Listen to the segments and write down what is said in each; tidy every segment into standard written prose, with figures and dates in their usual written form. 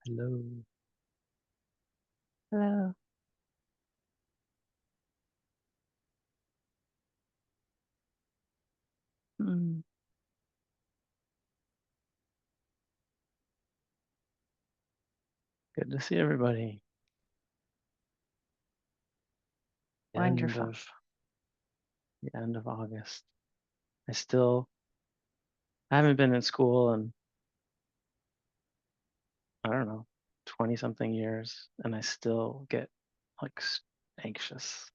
Hello. Hello. Mm, Good to see everybody. End wonderful. of the end of August. I haven't been in school in, I don't know, 20 something years, and I still get like anxious.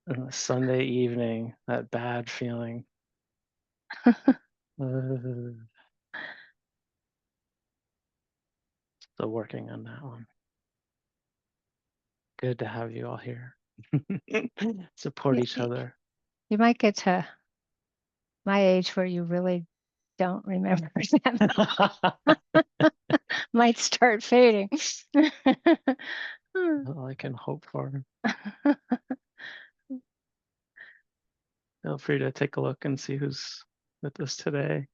And the Sunday evening, that bad feeling. Still working on that one. Good to have you all here. Support You, each other. you might get to my age where you really don't remember that. Might start fading. All I can hope for. Feel free to take a look and see who's with us today.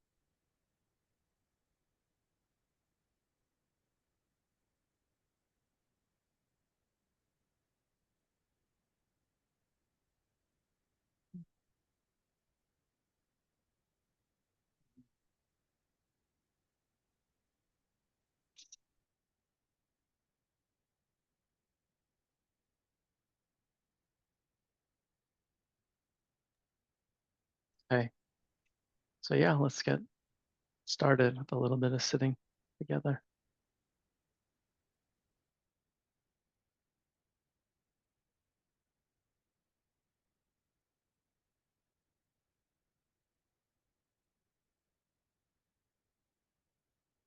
Okay. So yeah, let's get started with a little bit of sitting together.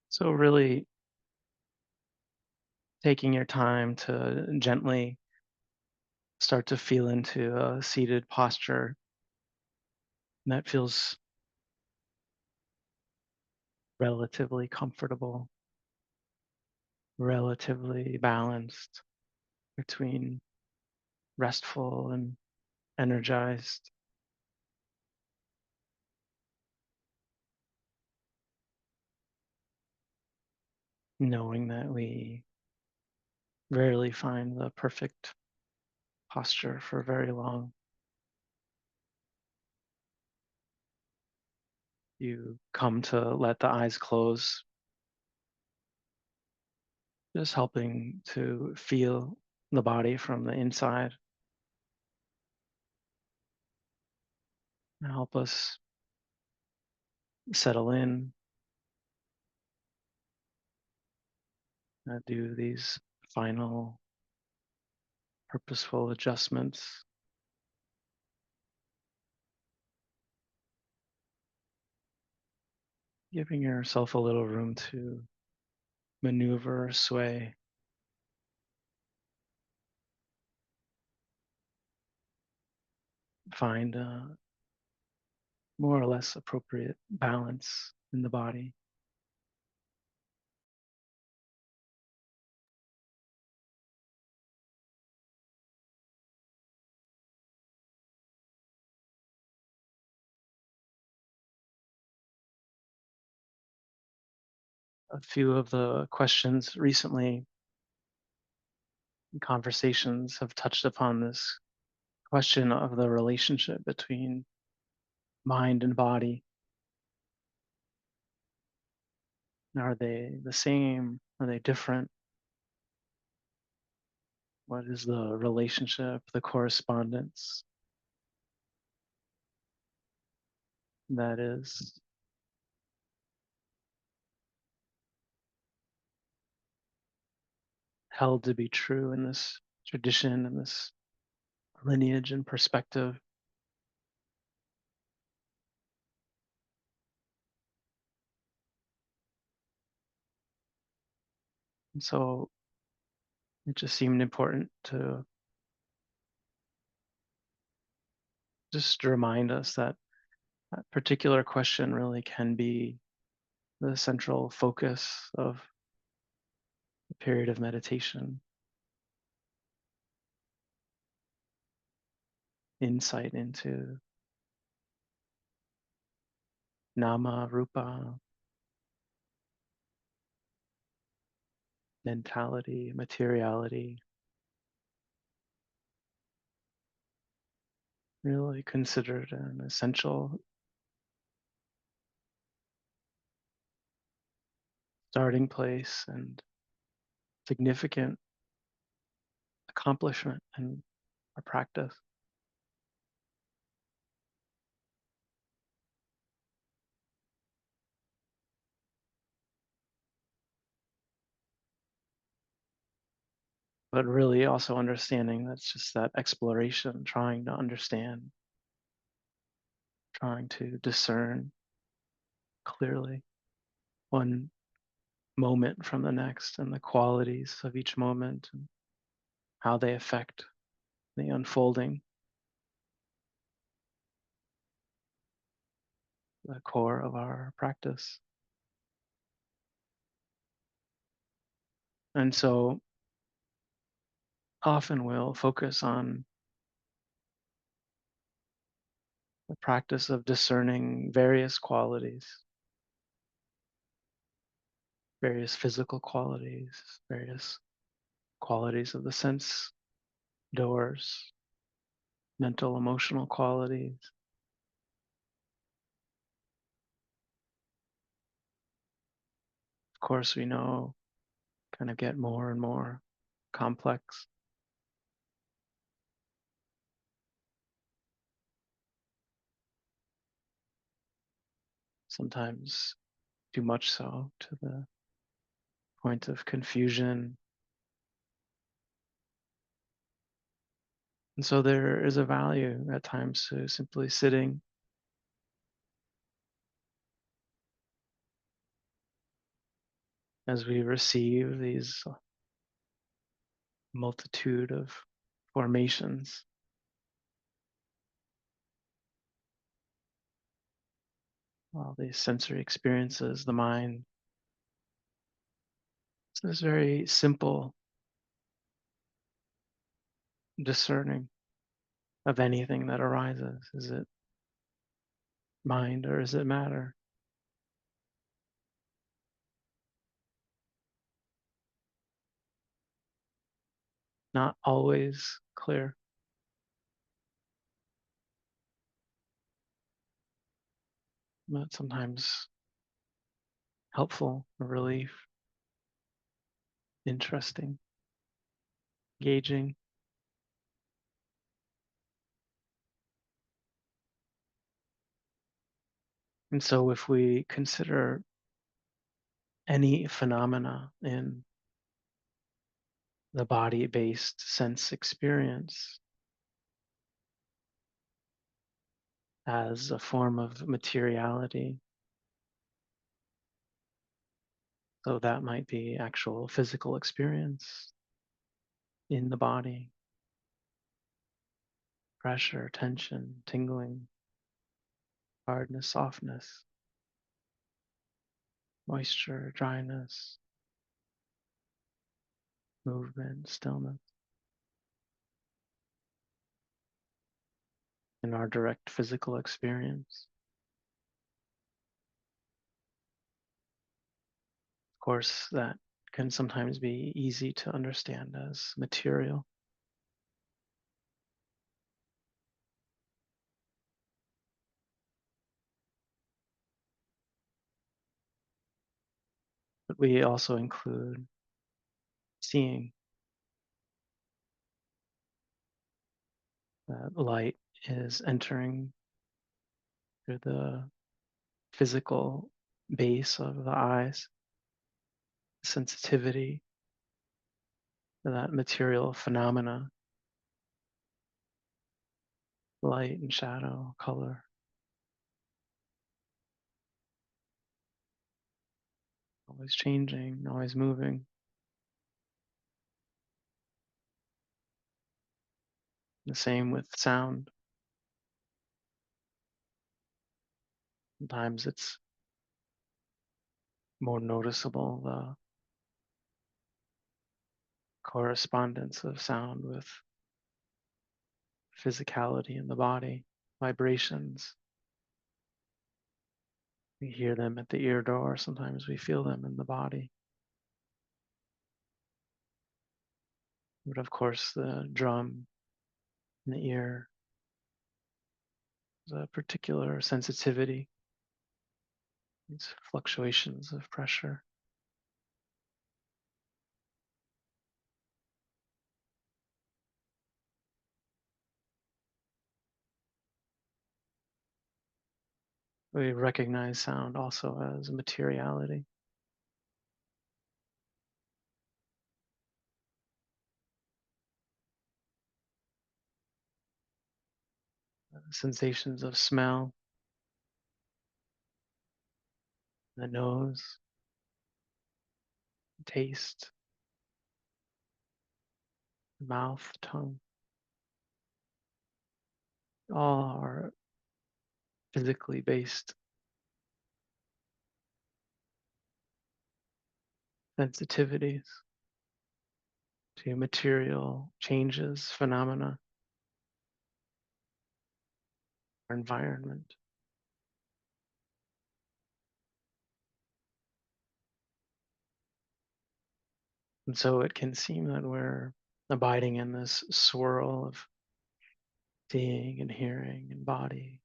So really taking your time to gently start to feel into a seated posture that feels relatively comfortable, relatively balanced between restful and energized, knowing that we rarely find the perfect posture for very long. You come to let the eyes close, just helping to feel the body from the inside and help us settle in, do these final purposeful adjustments, giving yourself a little room to maneuver, sway, find a more or less appropriate balance in the body. A few of the questions recently in conversations have touched upon this question of the relationship between mind and body. Are they the same? Are they different? What is the relationship, the correspondence that is held to be true in this tradition and this lineage and perspective? And so it just seemed important to just remind us that that particular question really can be the central focus of a period of meditation, insight into namarupa, mentality, materiality, really considered an essential starting place and significant accomplishment in our practice. But really also understanding that's just that exploration, trying to understand, trying to discern clearly one moment from the next and the qualities of each moment and how they affect the unfolding, the core of our practice. And so often we'll focus on the practice of discerning various qualities, various physical qualities, various qualities of the sense doors, mental, emotional qualities. Of course, we know kind of get more and more complex. Sometimes too much so to the point of confusion. And so there is a value at times to simply sitting as we receive these multitude of formations, all these sensory experiences, the mind. So it's very simple discerning of anything that arises. Is it mind or is it matter? Not always clear, but sometimes helpful, a relief, interesting, engaging. And so if we consider any phenomena in the body-based sense experience as a form of materiality, so that might be actual physical experience in the body, pressure, tension, tingling, hardness, softness, moisture, dryness, movement, stillness, in our direct physical experience. Of course, that can sometimes be easy to understand as material. But we also include seeing that light is entering through the physical base of the eyes, sensitivity to that material phenomena, light and shadow, color, always changing, always moving. The same with sound. Sometimes it's more noticeable, the correspondence of sound with physicality in the body, vibrations. We hear them at the ear door, sometimes we feel them in the body. But of course, the drum in the ear is a particular sensitivity, these fluctuations of pressure. We recognize sound also as materiality. Sensations of smell, the nose, taste, mouth, tongue, all are physically based sensitivities to material changes, phenomena, or environment. And so it can seem that we're abiding in this swirl of seeing and hearing and body,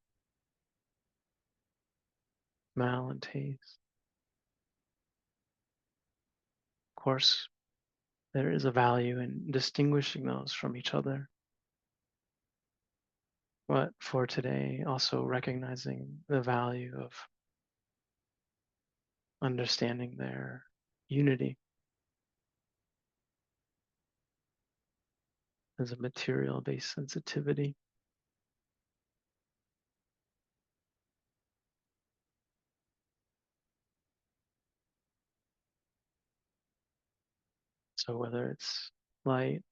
smell and taste. Of course, there is a value in distinguishing those from each other. But for today, also recognizing the value of understanding their unity as a material based sensitivity. So whether it's light,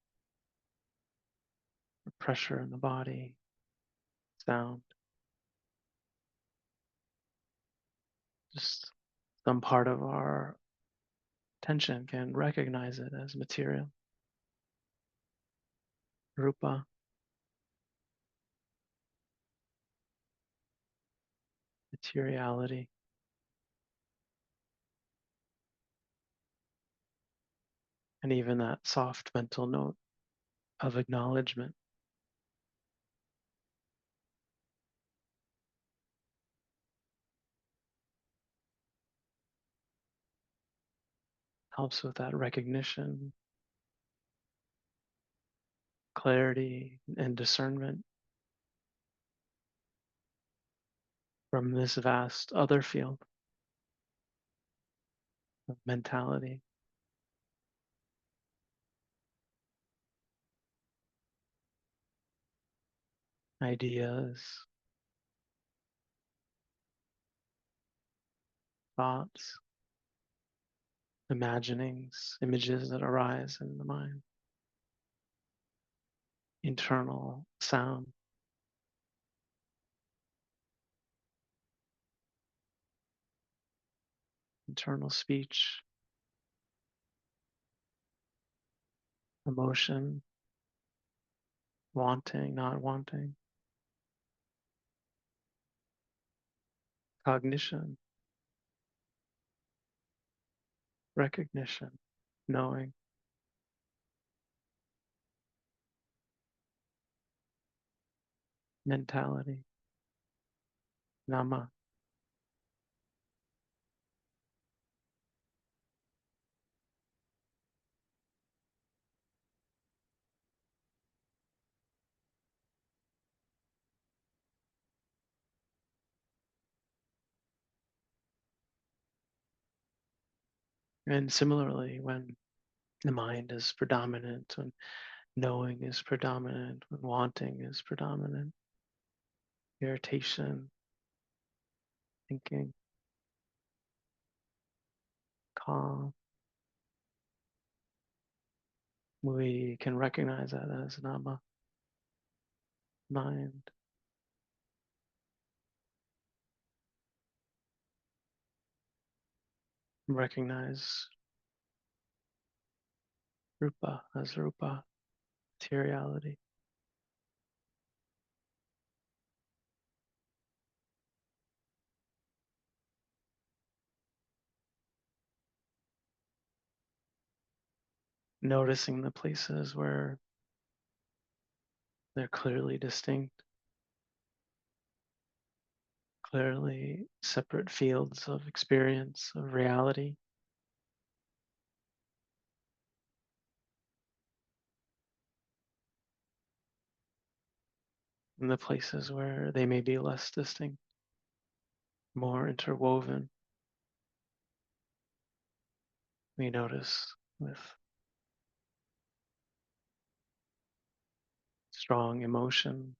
or pressure in the body, sound, just some part of our attention can recognize it as material. Rupa, materiality. And even that soft mental note of acknowledgement helps with that recognition, clarity, and discernment from this vast other field of mentality. Ideas, thoughts, imaginings, images that arise in the mind, internal sound, internal speech, emotion, wanting, not wanting, cognition, recognition, knowing, mentality, nama. And similarly, when the mind is predominant, when knowing is predominant, when wanting is predominant, irritation, thinking, calm, we can recognize that as nama, mind. Recognize rupa as rupa, materiality. noticing the places where they're clearly distinct, clearly separate fields of experience, of reality. And the places where they may be less distinct, more interwoven, we notice with strong emotions.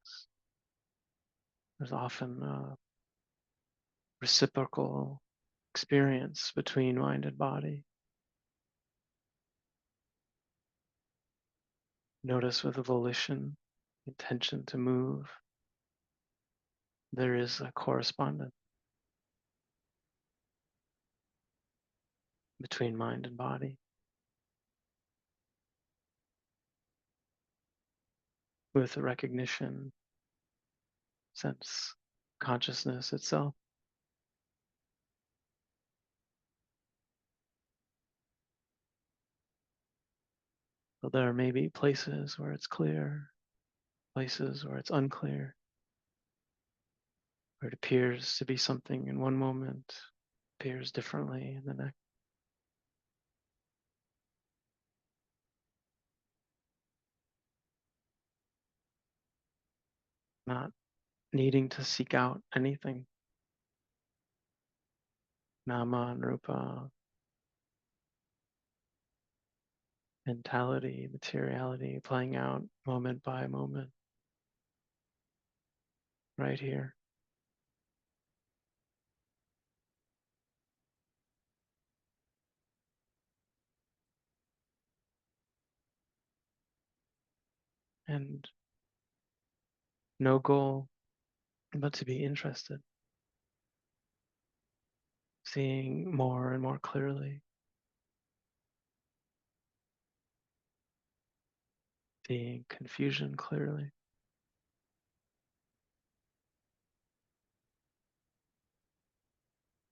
There's often a reciprocal experience between mind and body. Notice with volition, intention to move, there is a correspondence between mind and body. With the recognition, sense, consciousness itself. So there may be places where it's clear, places where it's unclear, where it appears to be something in one moment, appears differently in the next. Not needing to seek out anything. Nama and rupa, mentality, materiality, playing out moment by moment, right here. And no goal but to be interested, seeing more and more clearly, seeing confusion clearly,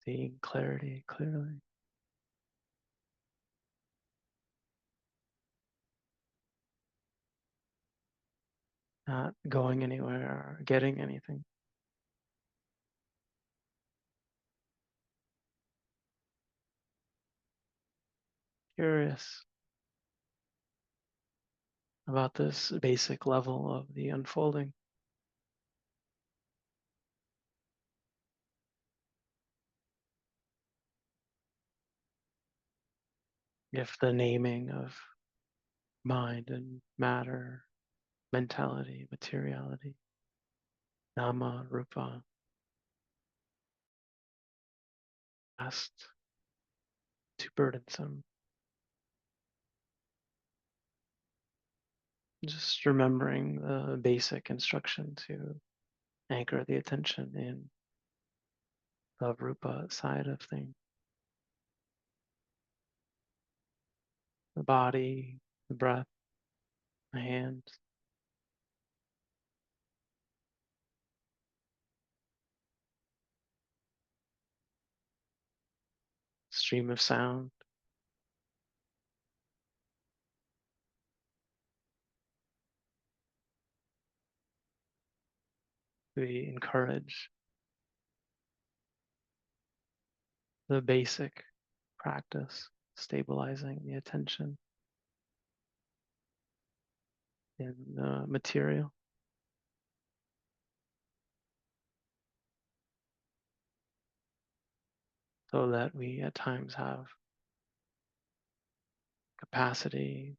seeing clarity clearly. Not going anywhere or getting anything. Curious about this basic level of the unfolding. If the naming of mind and matter, mentality, materiality, nama, rupa, past, too burdensome. Just remembering the basic instruction to anchor the attention in the rupa side of things. The body, the breath, the hands, stream of sound. We encourage the basic practice, stabilizing the attention in the material, so that we at times have capacity,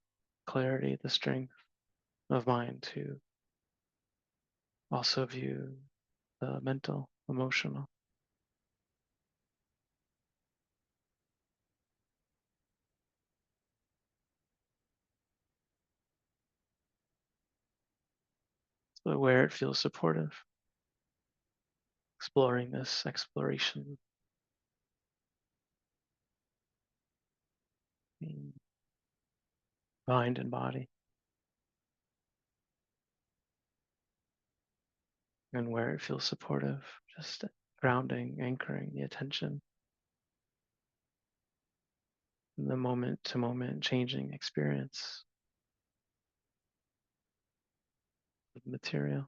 clarity, the strength of mind to also view the mental, emotional. So where it feels supportive, exploring this exploration in mind and body, and where it feels supportive, just grounding, anchoring the attention in the moment to moment changing experience of material.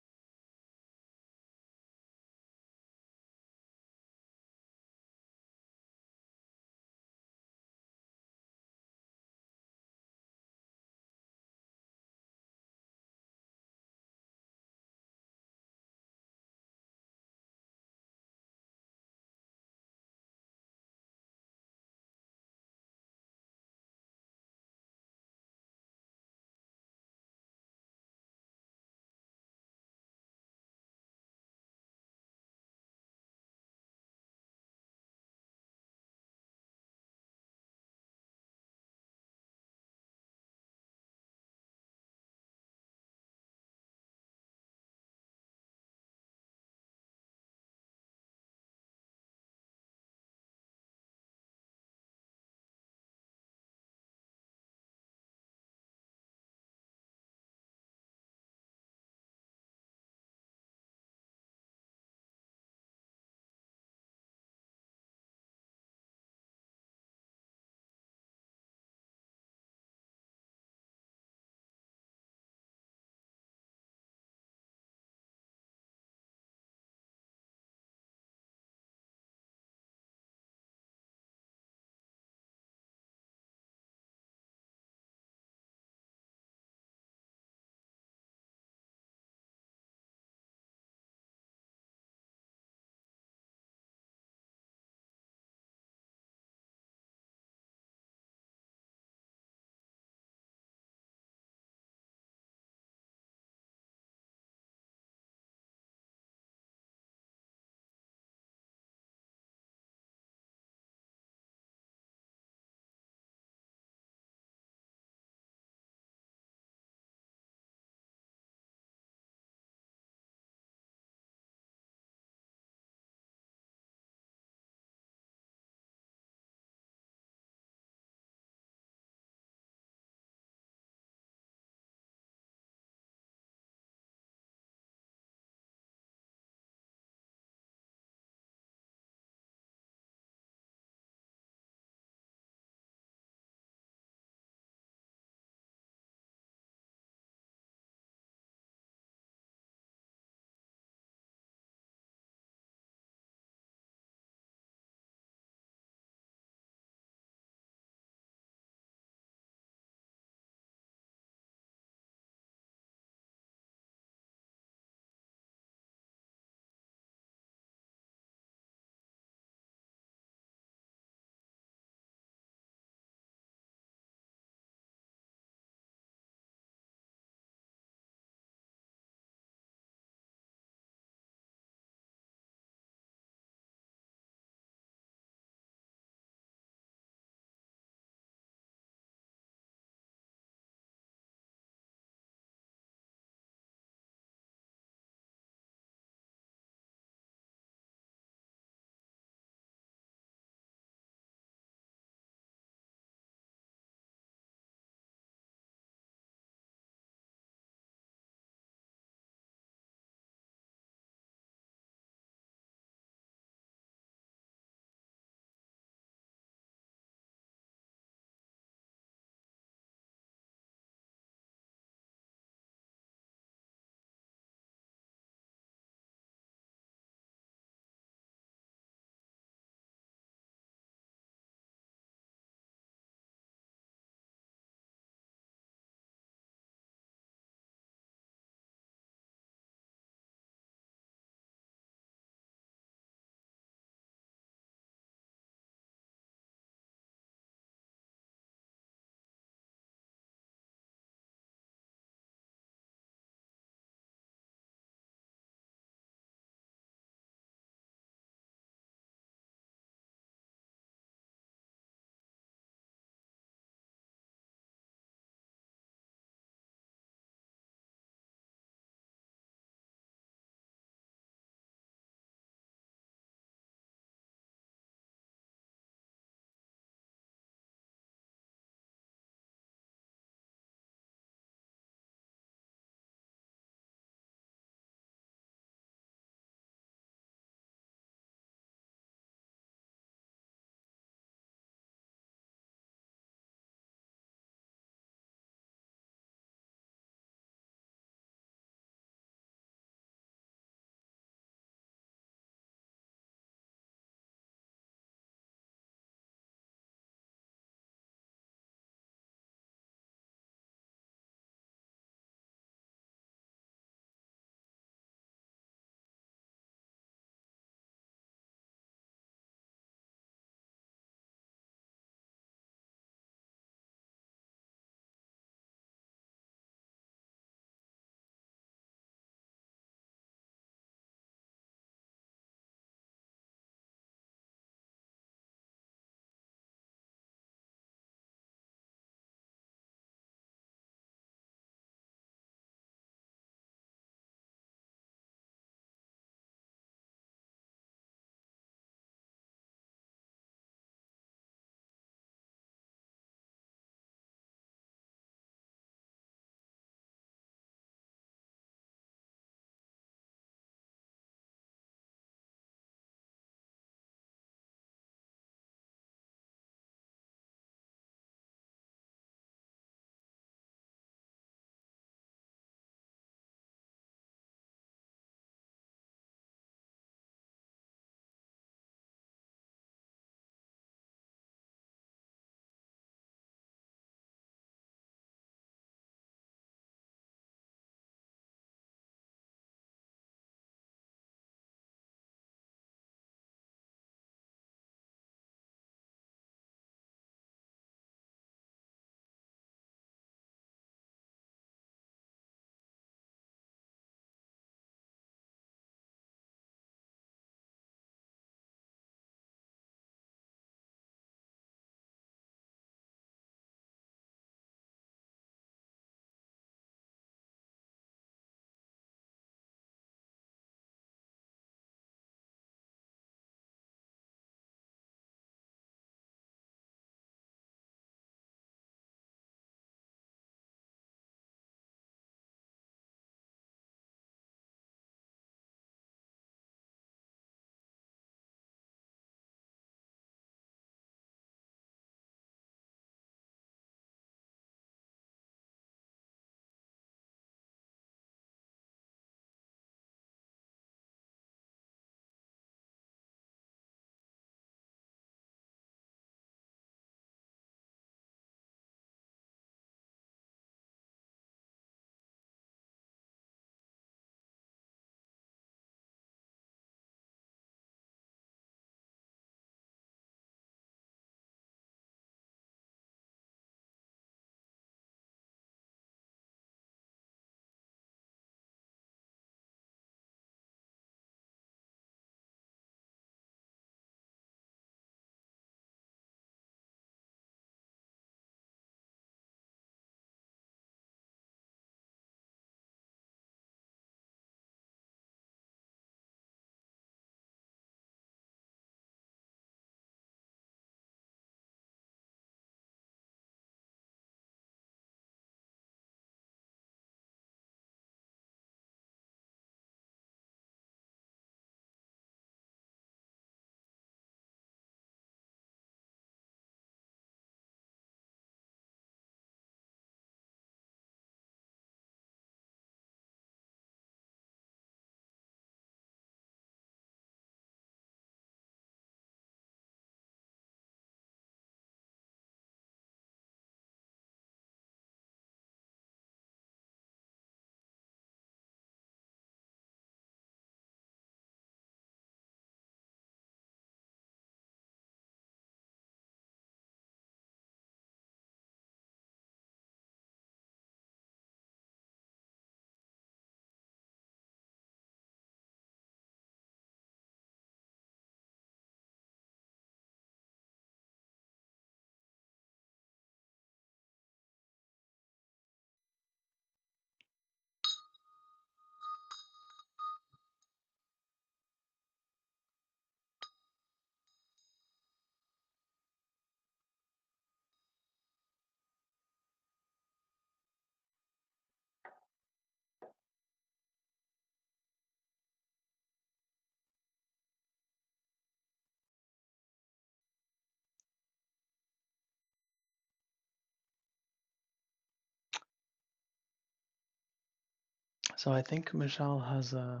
So I think Michelle has an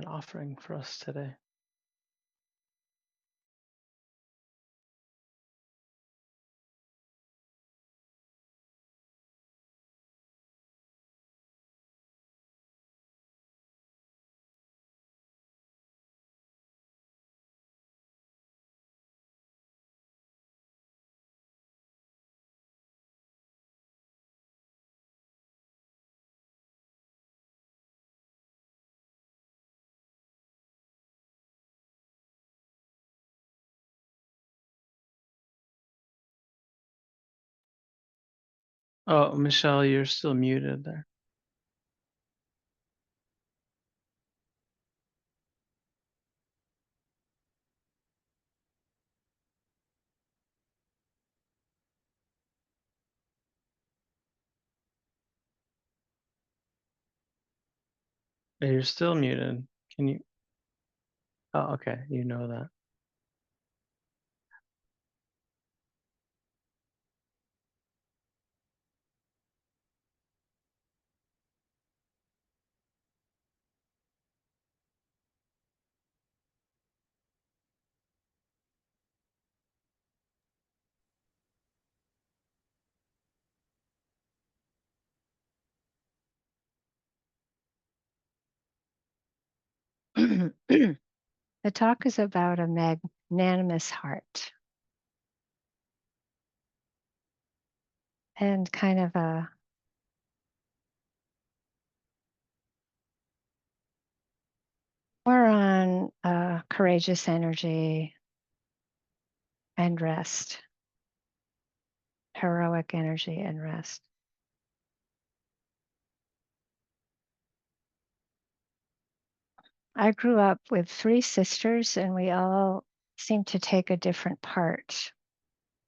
offering for us today. Oh, Michelle, you're still muted there. Yeah, you're still muted. Can you? Oh, okay. You know that. The talk is about a magnanimous heart and kind of a more on courageous energy and rest, heroic energy and rest. I grew up with 3 sisters, and we all seemed to take a different part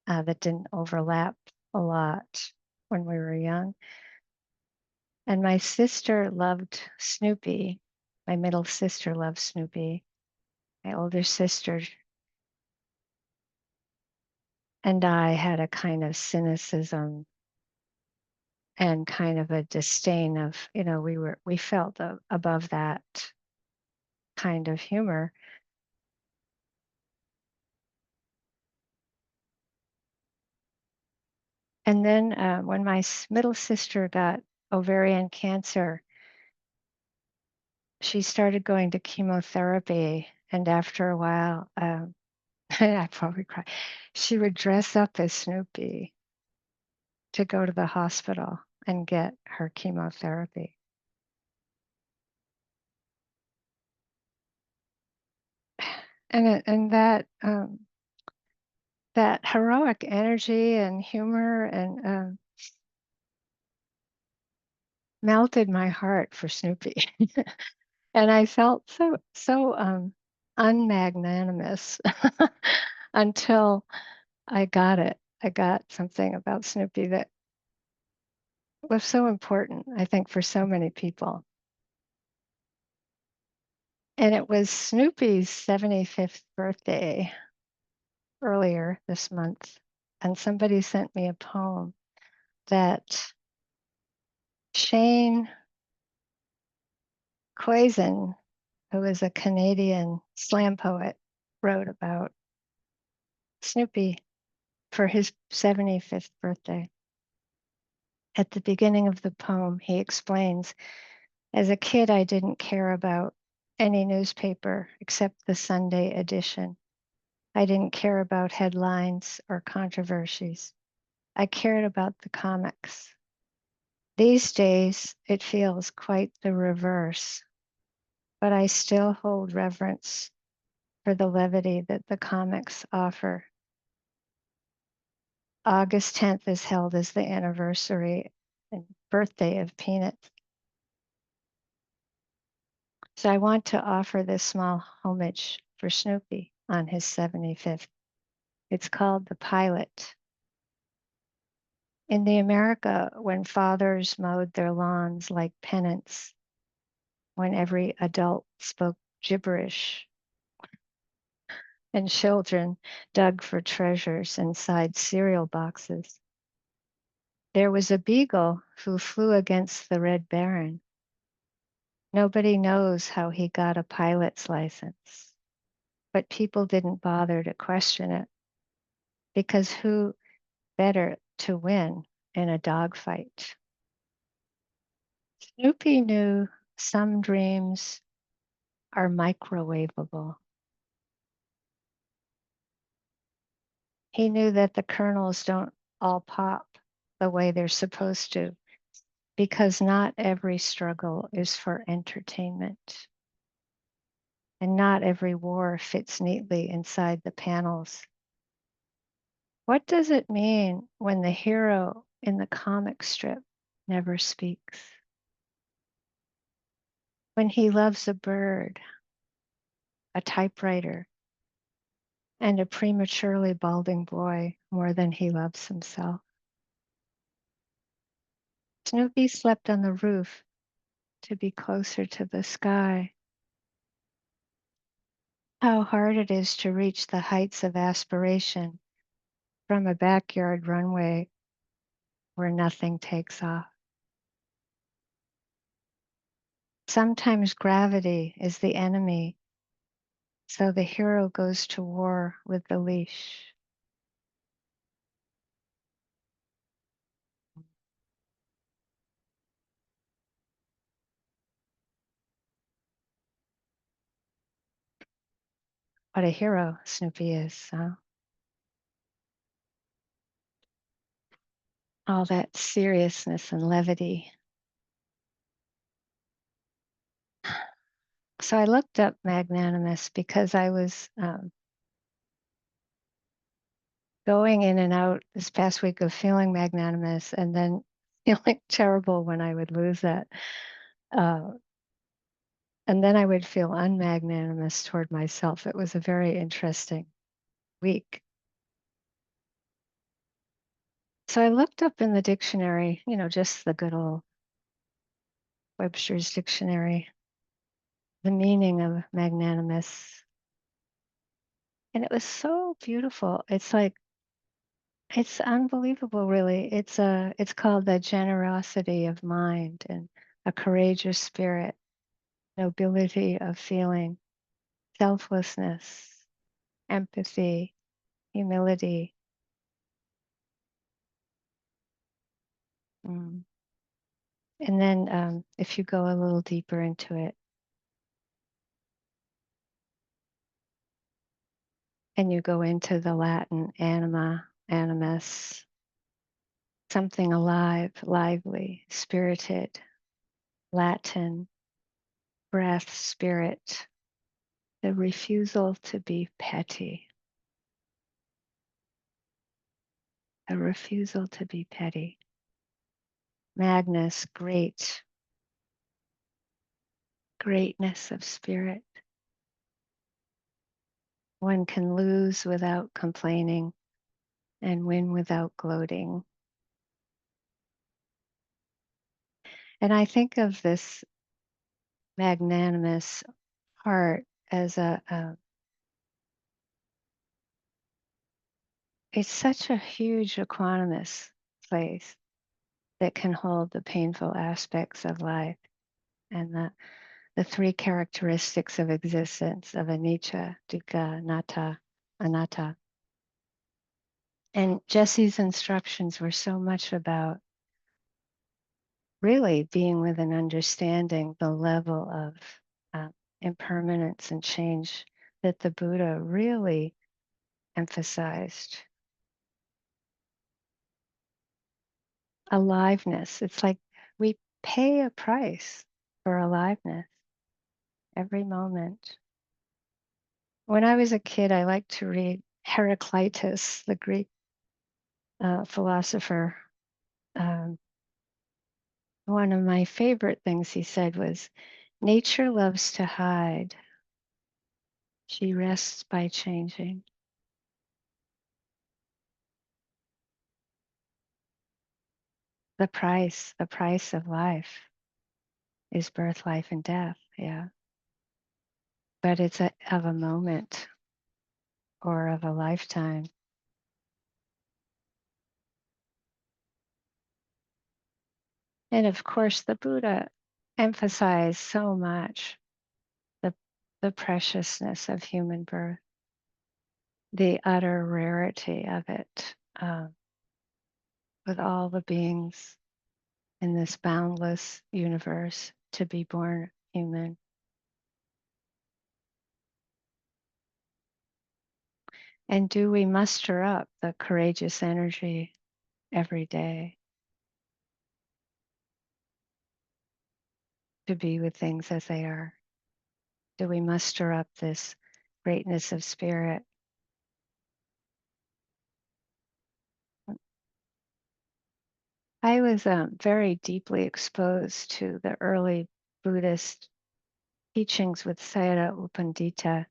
that didn't overlap a lot when we were young. And my sister loved Snoopy. My middle sister loved Snoopy. My older sister and I had a kind of cynicism and kind of a disdain of, we felt above that kind of humor. And then when my middle sister got ovarian cancer, she started going to chemotherapy. And after a while, I probably cried, she would dress up as Snoopy to go to the hospital and get her chemotherapy. And that heroic energy and humor and melted my heart for Snoopy. And I felt so unmagnanimous until I got it. I got something about Snoopy that was so important, I think, for so many people. And it was Snoopy's 75th birthday earlier this month. And somebody sent me a poem that Shane Quaison, who is a Canadian slam poet, wrote about Snoopy for his 75th birthday. At the beginning of the poem, he explains, as a kid, I didn't care about any newspaper except the Sunday edition. I didn't care about headlines or controversies. I cared about the comics. These days, it feels quite the reverse, but I still hold reverence for the levity that the comics offer. August 10th is held as the anniversary and birthday of Peanuts. So I want to offer this small homage for Snoopy on his 75th. It's called The Pilot. In the America when fathers mowed their lawns like penance, when every adult spoke gibberish, and children dug for treasures inside cereal boxes, there was a beagle who flew against the Red Baron. Nobody knows how he got a pilot's license, but people didn't bother to question it because who better to win in a dogfight? Snoopy knew some dreams are microwavable. He knew that the kernels don't all pop the way they're supposed to because not every struggle is for entertainment. And not every war fits neatly inside the panels. What does it mean when the hero in the comic strip never speaks? When he loves a bird, a typewriter, and a prematurely balding boy more than he loves himself? Snoopy slept on the roof to be closer to the sky. How hard it is to reach the heights of aspiration from a backyard runway where nothing takes off. Sometimes gravity is the enemy, so the hero goes to war with the leash. What a hero Snoopy is, huh? All that seriousness and levity. So I looked up magnanimous because I was going in and out this past week of feeling magnanimous and then feeling terrible when I would lose that. Uh, and then I would feel unmagnanimous toward myself. It was a very interesting week. So I looked up in the dictionary, just the good old Webster's dictionary, the meaning of magnanimous. And it was so beautiful. It's unbelievable, really. It's called the generosity of mind and a courageous spirit, nobility of feeling, selflessness, empathy, humility. Mm. And then if you go a little deeper into it, and you go into the Latin anima, animus, something alive, lively, spirited, Latin, breath, spirit, the refusal to be petty, a refusal to be petty. Magnus, great, greatness of spirit. One can lose without complaining and win without gloating. And I think of this magnanimous heart as it's such a huge equanimous place that can hold the painful aspects of life and the three characteristics of existence of anicca, dukkha, anatta. And Jesse's instructions were so much about really being with and understanding the level of uh, impermanence and change that the Buddha really emphasized. Aliveness. It's like we pay a price for aliveness every moment. When I was a kid, I liked to read Heraclitus, the Greek philosopher. Um, one of my favorite things he said was, nature loves to hide. She rests by changing. The price of life is birth, life, and death. Yeah. But it's of a moment or of a lifetime. And of course, the Buddha emphasize so much the, the preciousness of human birth, the utter rarity of it, with all the beings in this boundless universe to be born human. And do we muster up the courageous energy every day to be with things as they are? Do we muster up this greatness of spirit? I was very deeply exposed to the early Buddhist teachings with Sayadaw U Pandita.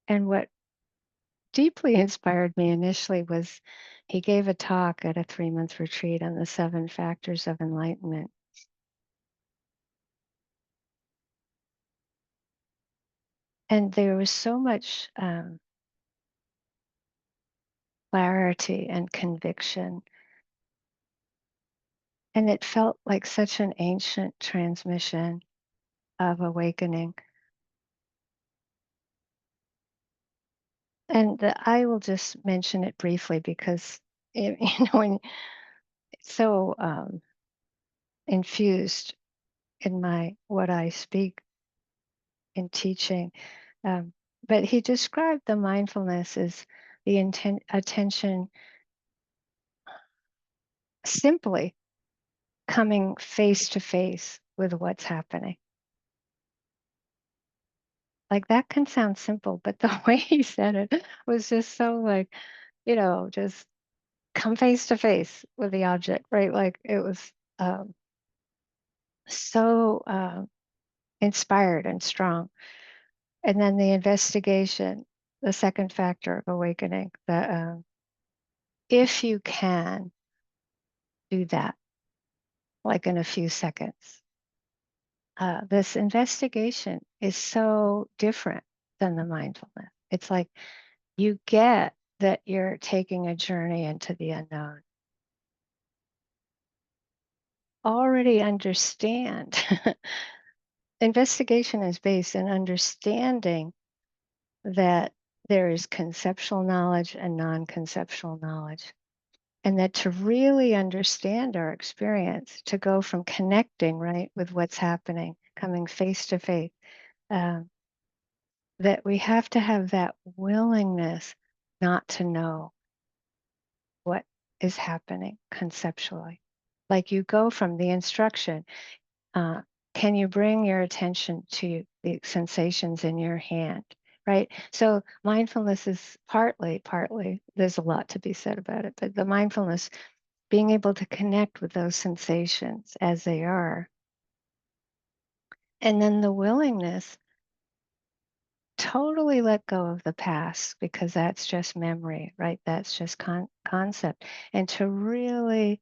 And what deeply inspired me initially was he gave a talk at a 3-month retreat on the 7 factors of enlightenment. And there was so much clarity and conviction. And it felt like such an ancient transmission of awakening. And I will just mention it briefly because when it's so infused in my what I speak in teaching. Um, but he described the mindfulness as the attention simply coming face to face with what's happening. Like that can sound simple, but the way he said it was just so like, just come face to face with the object, right? Like it was so inspired and strong. And then the investigation, the second factor of awakening, if you can do that, like in a few seconds, this investigation is so different than the mindfulness. It's like you get that you're taking a journey into the unknown. Already understand. Investigation is based in understanding that there is conceptual knowledge and non-conceptual knowledge. And that to really understand our experience, to go from connecting, right, with what's happening, coming face to face, that we have to have that willingness not to know what is happening conceptually. Like you go from the instruction, uh, can you bring your attention to the sensations in your hand? Right. So mindfulness is partly, there's a lot to be said about it, but the mindfulness, being able to connect with those sensations as they are. And then the willingness, totally let go of the past because that's just memory, right? That's just concept. And to really,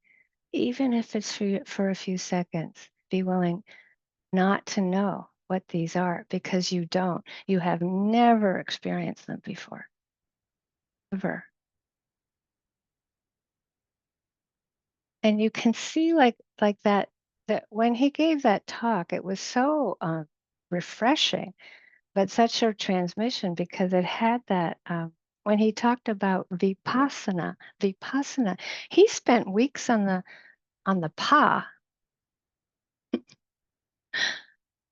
even if it's for a few seconds, be willing not to know what these are because you don't. You have never experienced them before, ever. And you can see like that when he gave that talk, it was so refreshing, but such a transmission because it had that. When he talked about vipassana, he spent weeks on the pa,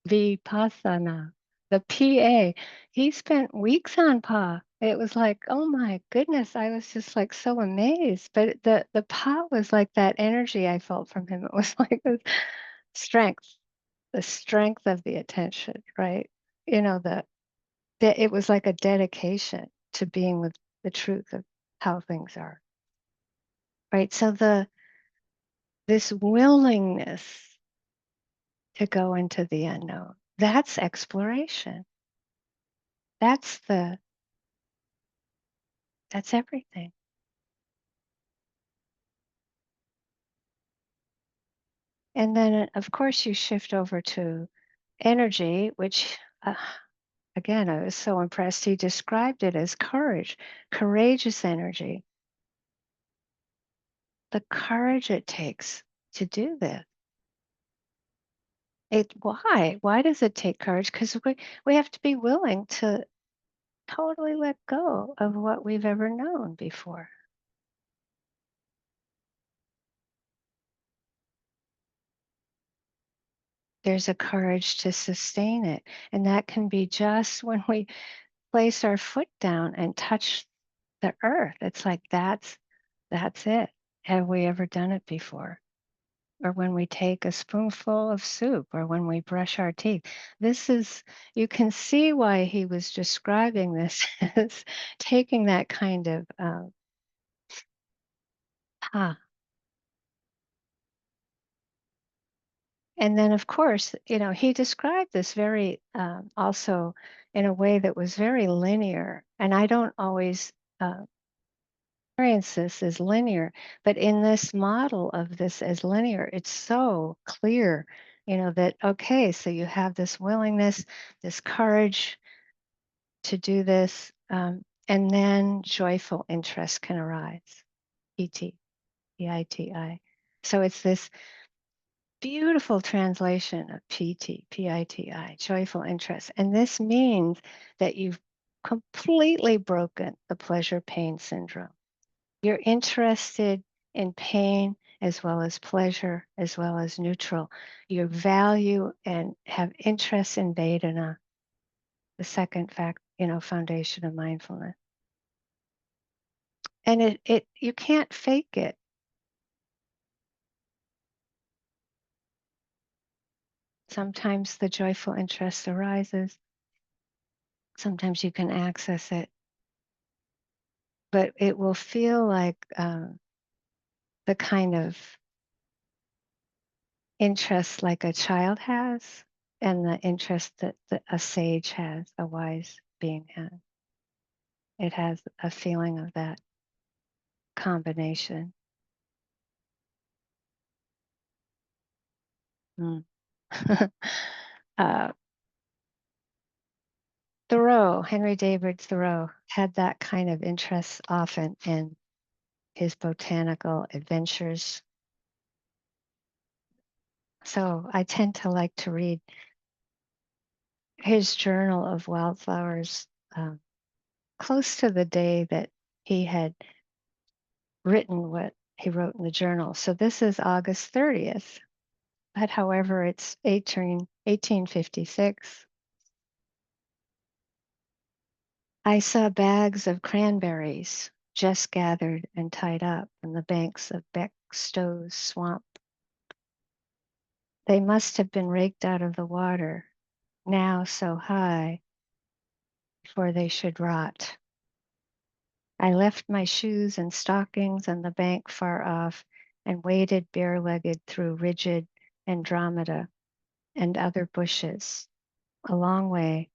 Vipassana, the PA. He spent weeks on Pa. It was like, oh my goodness, I was just like so amazed. But the Pa was like that energy I felt from him. It was like this strength, the strength of the attention, right? You know, that it was like a dedication to being with the truth of how things are. Right. So this willingness to go into the unknown, that's exploration. That's that's everything. And then, of course, you shift over to energy, which, again, I was so impressed. He described it as courage, courageous energy. The courage it takes to do this. Why does it take courage? Because we have to be willing to totally let go of what we've ever known before. There's a courage to sustain it. And that can be just when we place our foot down and touch the earth. It's like that's it. Have we ever done it before? Or when we take a spoonful of soup, or when we brush our teeth. This is, you can see why he was describing this as taking that kind of, ah. And then, of course, he described this very, also in a way that was very linear. And I don't always experience this as linear, but in this model of this as linear, it's so clear, that, okay, so you have this willingness, this courage to do this, and then joyful interest can arise. PT, PITI. So it's this beautiful translation of PITI, joyful interest. And this means that you've completely broken the pleasure pain syndrome. You're interested in pain as well as pleasure, as well as neutral. You value and have interest in Vedana, the second foundation of mindfulness. And it you can't fake it. Sometimes the joyful interest arises. Sometimes you can access it, but it will feel like the kind of interest like a child has, and the interest that a sage has, a wise being has. It has a feeling of that combination. Mm. uh, Thoreau, Henry David Thoreau, had that kind of interest often in his botanical adventures. So I tend to like to read his journal of wildflowers, close to the day that he had written what he wrote in the journal. So this is August 30th, but however, it's 1856. I saw bags of cranberries just gathered and tied up on the banks of Beck Stowe's swamp. They must have been raked out of the water, now so high, before they should rot. I left my shoes and stockings on the bank far off and waded bare-legged through rigid Andromeda and other bushes, a long way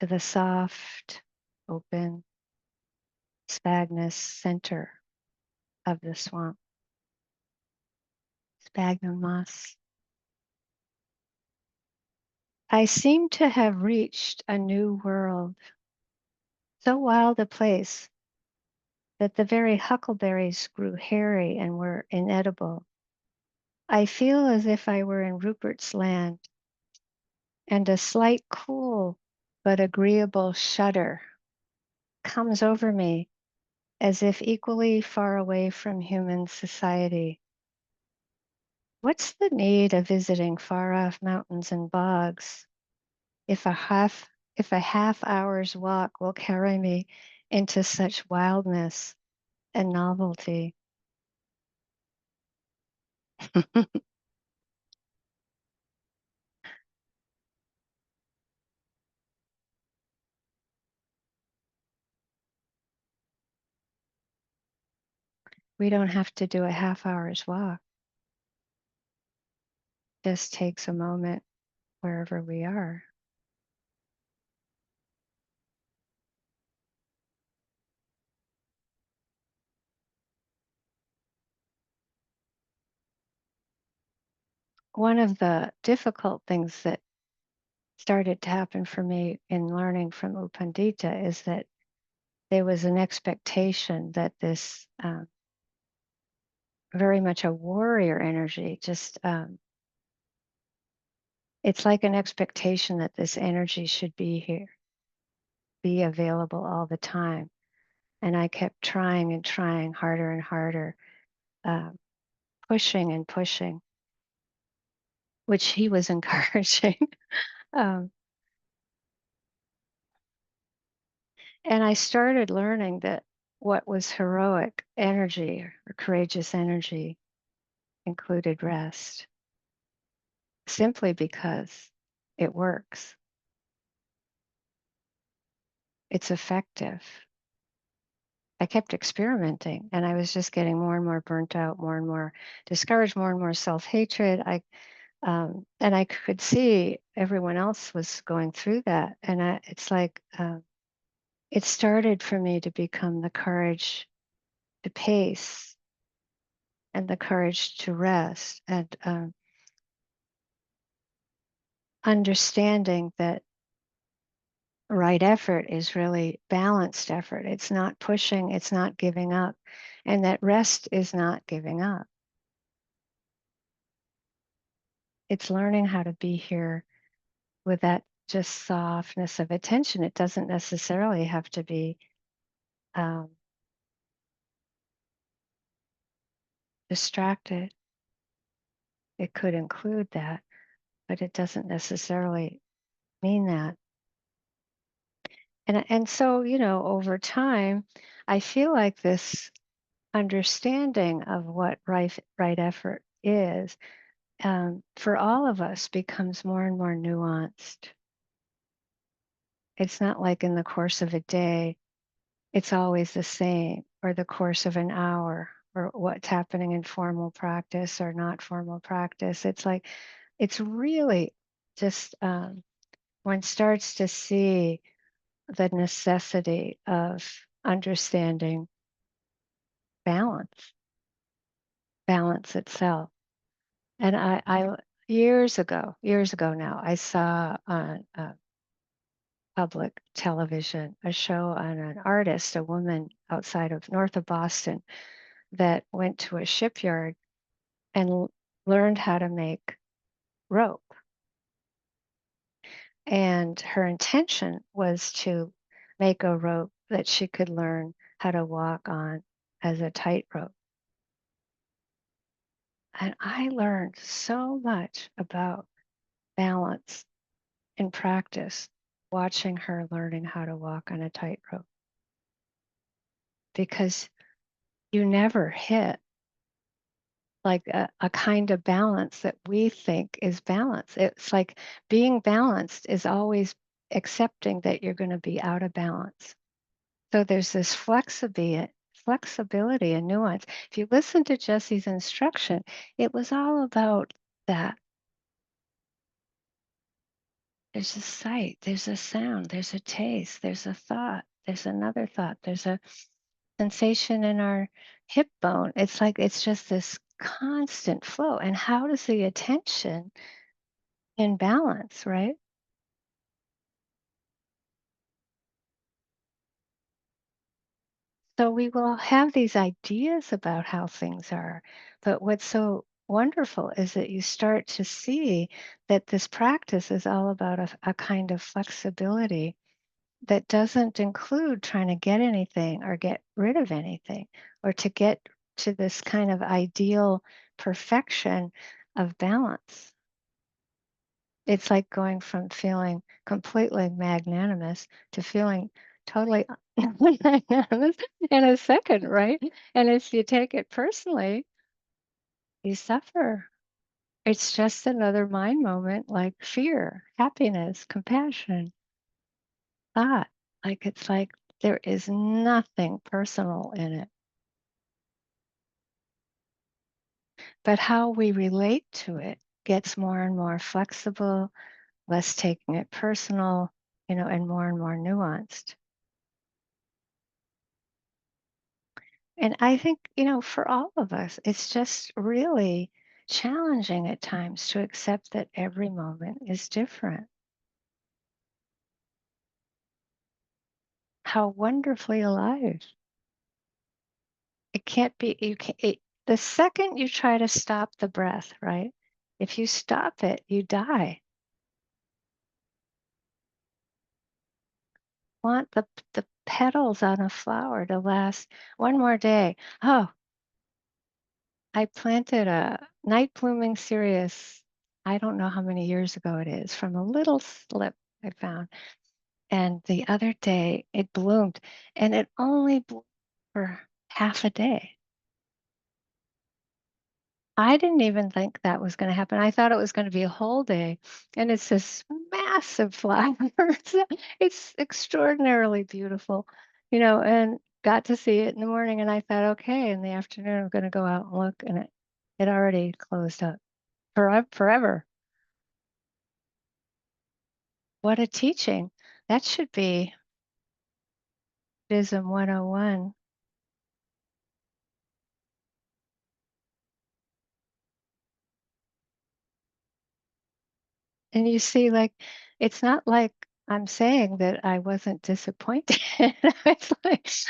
to the soft, open, sphagnous center of the swamp. Sphagnum moss. I seemed to have reached a new world, so wild a place that the very huckleberries grew hairy and were inedible. I feel as if I were in Rupert's land, and a slight cool but agreeable shudder comes over me, as if equally far away from human society. What's the need of visiting far off mountains and bogs if a half hour's walk will carry me into such wildness and novelty? We don't have to do a half hour's walk. Just takes a moment wherever we are. One of the difficult things that started to happen for me in learning from U Pandita is that there was an expectation that this very much a warrior energy, just It's like an expectation that this energy should be here, be available all the time. And I kept trying and trying harder and harder, uh, pushing and pushing, which he was encouraging. um, and I started learning that what was heroic energy or courageous energy included rest, simply because it works, it's effective. I kept experimenting and I was just getting more and more burnt out, more and more discouraged, more and more self-hatred. And I could see everyone else was going through that. And it's like, it started for me to become the courage to pace and the courage to rest and understanding that right effort is really balanced effort. It's not pushing, it's not giving up, and that rest is not giving up. It's learning how to be here with that just softness of attention. It doesn't necessarily have to be um, distracted. It could include that, but it doesn't necessarily mean that. And so, over time, I feel like this understanding of what right effort is, for all of us becomes more and more nuanced. It's not like in the course of a day, it's always the same, or the course of an hour, or what's happening in formal practice or not formal practice. It's like, it's really just one starts to see the necessity of understanding balance, balance itself. And I years ago now, I saw on public television a show on an artist, a woman outside of north of Boston, that went to a shipyard and learned how to make rope. And her intention was to make a rope that she could learn how to walk on as a tightrope. And I learned so much about balance in practice watching her learning how to walk on a tightrope, because you never hit like a kind of balance that we think is balance. It's like being balanced is always accepting that you're going to be out of balance. So there's this flexibility and nuance. If you listen to Jesse's instruction, it was all about that. There's a sight, there's a sound, there's a taste, there's a thought, there's another thought, there's a sensation in our hip bone. It's like it's just this constant flow. And how does the attention in balance, right? So we will have these ideas about how things are. But what's so wonderful is that you start to see that this practice is all about a kind of flexibility that doesn't include trying to get anything or get rid of anything or to get to this kind of ideal perfection of balance. It's like going from feeling completely magnanimous to feeling totally magnanimous in a second, right? And if you take it personally, you suffer. It's just another mind moment like fear, happiness, compassion, thought. Like it's like there is nothing personal in it. But how we relate to it gets more and more flexible, less taking it personal, and more nuanced. And I think, for all of us, it's just really challenging at times to accept that every moment is different. How wonderfully alive. It can't be, you can't, the second you try to stop the breath, right? If you stop it, you die. want the petals on a flower to last one more day. Oh, I planted a night blooming cereus. I don't know how many years ago it is, from a little slip I found. And the other day it bloomed, and it only bloomed for half a day. I didn't even think that was gonna happen. I thought it was gonna be a whole day, and it's this massive flower. It's extraordinarily beautiful, and got to see it in the morning, and I thought, "Okay, in the afternoon, I'm gonna go out and look," and it already closed up forever. What a teaching. That should be Buddhism 101. And you see, like, it's not like I'm saying that I wasn't disappointed.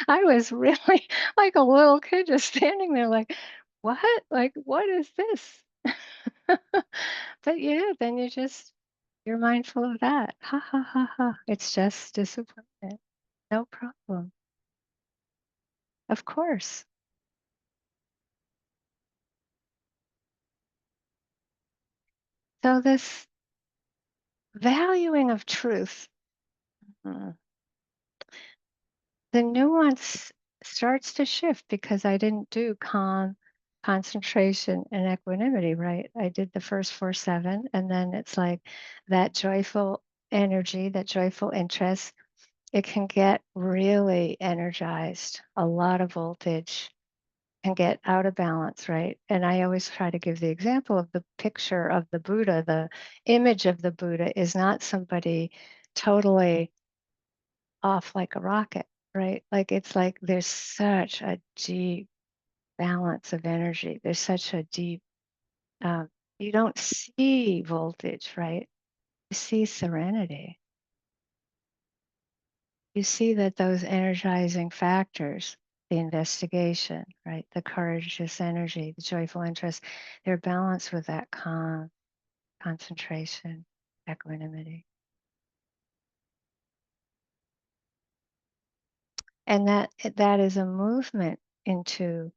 I was really like a little kid just standing there like, "What? Like, what is this?" But yeah, then you're mindful of that. Ha ha ha ha. It's just disappointment. No problem. Of course. So this valuing of truth, mm, the nuance starts to shift because I didn't do calm, concentration, and equanimity, right? I did the first 4-7, and then it's like that joyful energy, that joyful interest, it can get really energized, a lot of voltage, and get out of balance, right? And I always try to give the example of the picture of the Buddha. The image of the Buddha is not somebody totally off like a rocket, right? Like it's like there's such a deep balance of energy. There's such a deep, um, you don't see voltage, right? You see serenity. You see that those energizing factors, the investigation, right? The courageous energy, the joyful interest, they're balanced with that calm, concentration, equanimity. And that is a movement into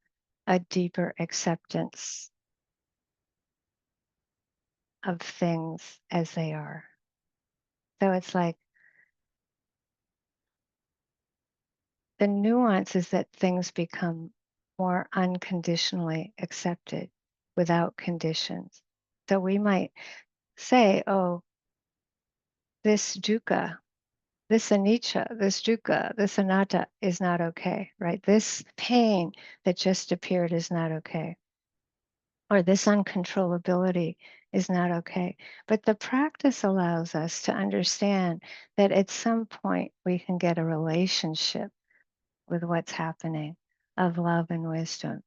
a deeper acceptance of things as they are. So it's like the nuance is that things become more unconditionally accepted without conditions. So we might say, oh, this dukkha, this anicca, this dukkha, this anatta is not okay, right? This pain that just appeared is not okay. Or this uncontrollability is not okay. But the practice allows us to understand that at some point we can get a relationship with what's happening of love and wisdom.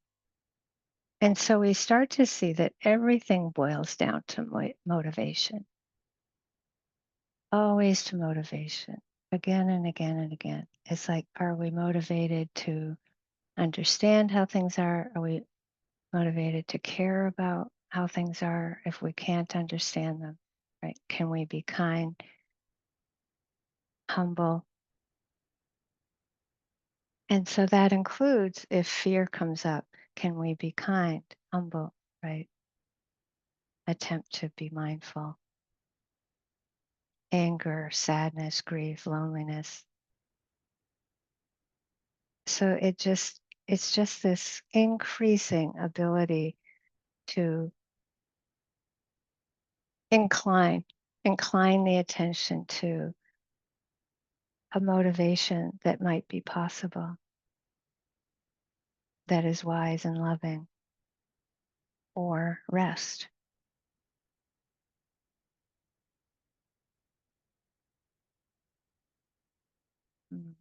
And so we start to see that everything boils down to motivation, always to motivation, again and again and again. It's like, are we motivated to understand how things are? Are we motivated to care about how things are if we can't understand them, right? Can we be kind, humble? And so that includes if fear comes up, can we be kind, humble, right? Attempt to be mindful. Anger, sadness, grief, loneliness. So it's just this increasing ability to incline, incline the attention to a motivation that might be possible, that is wise and loving, or rest. Mm,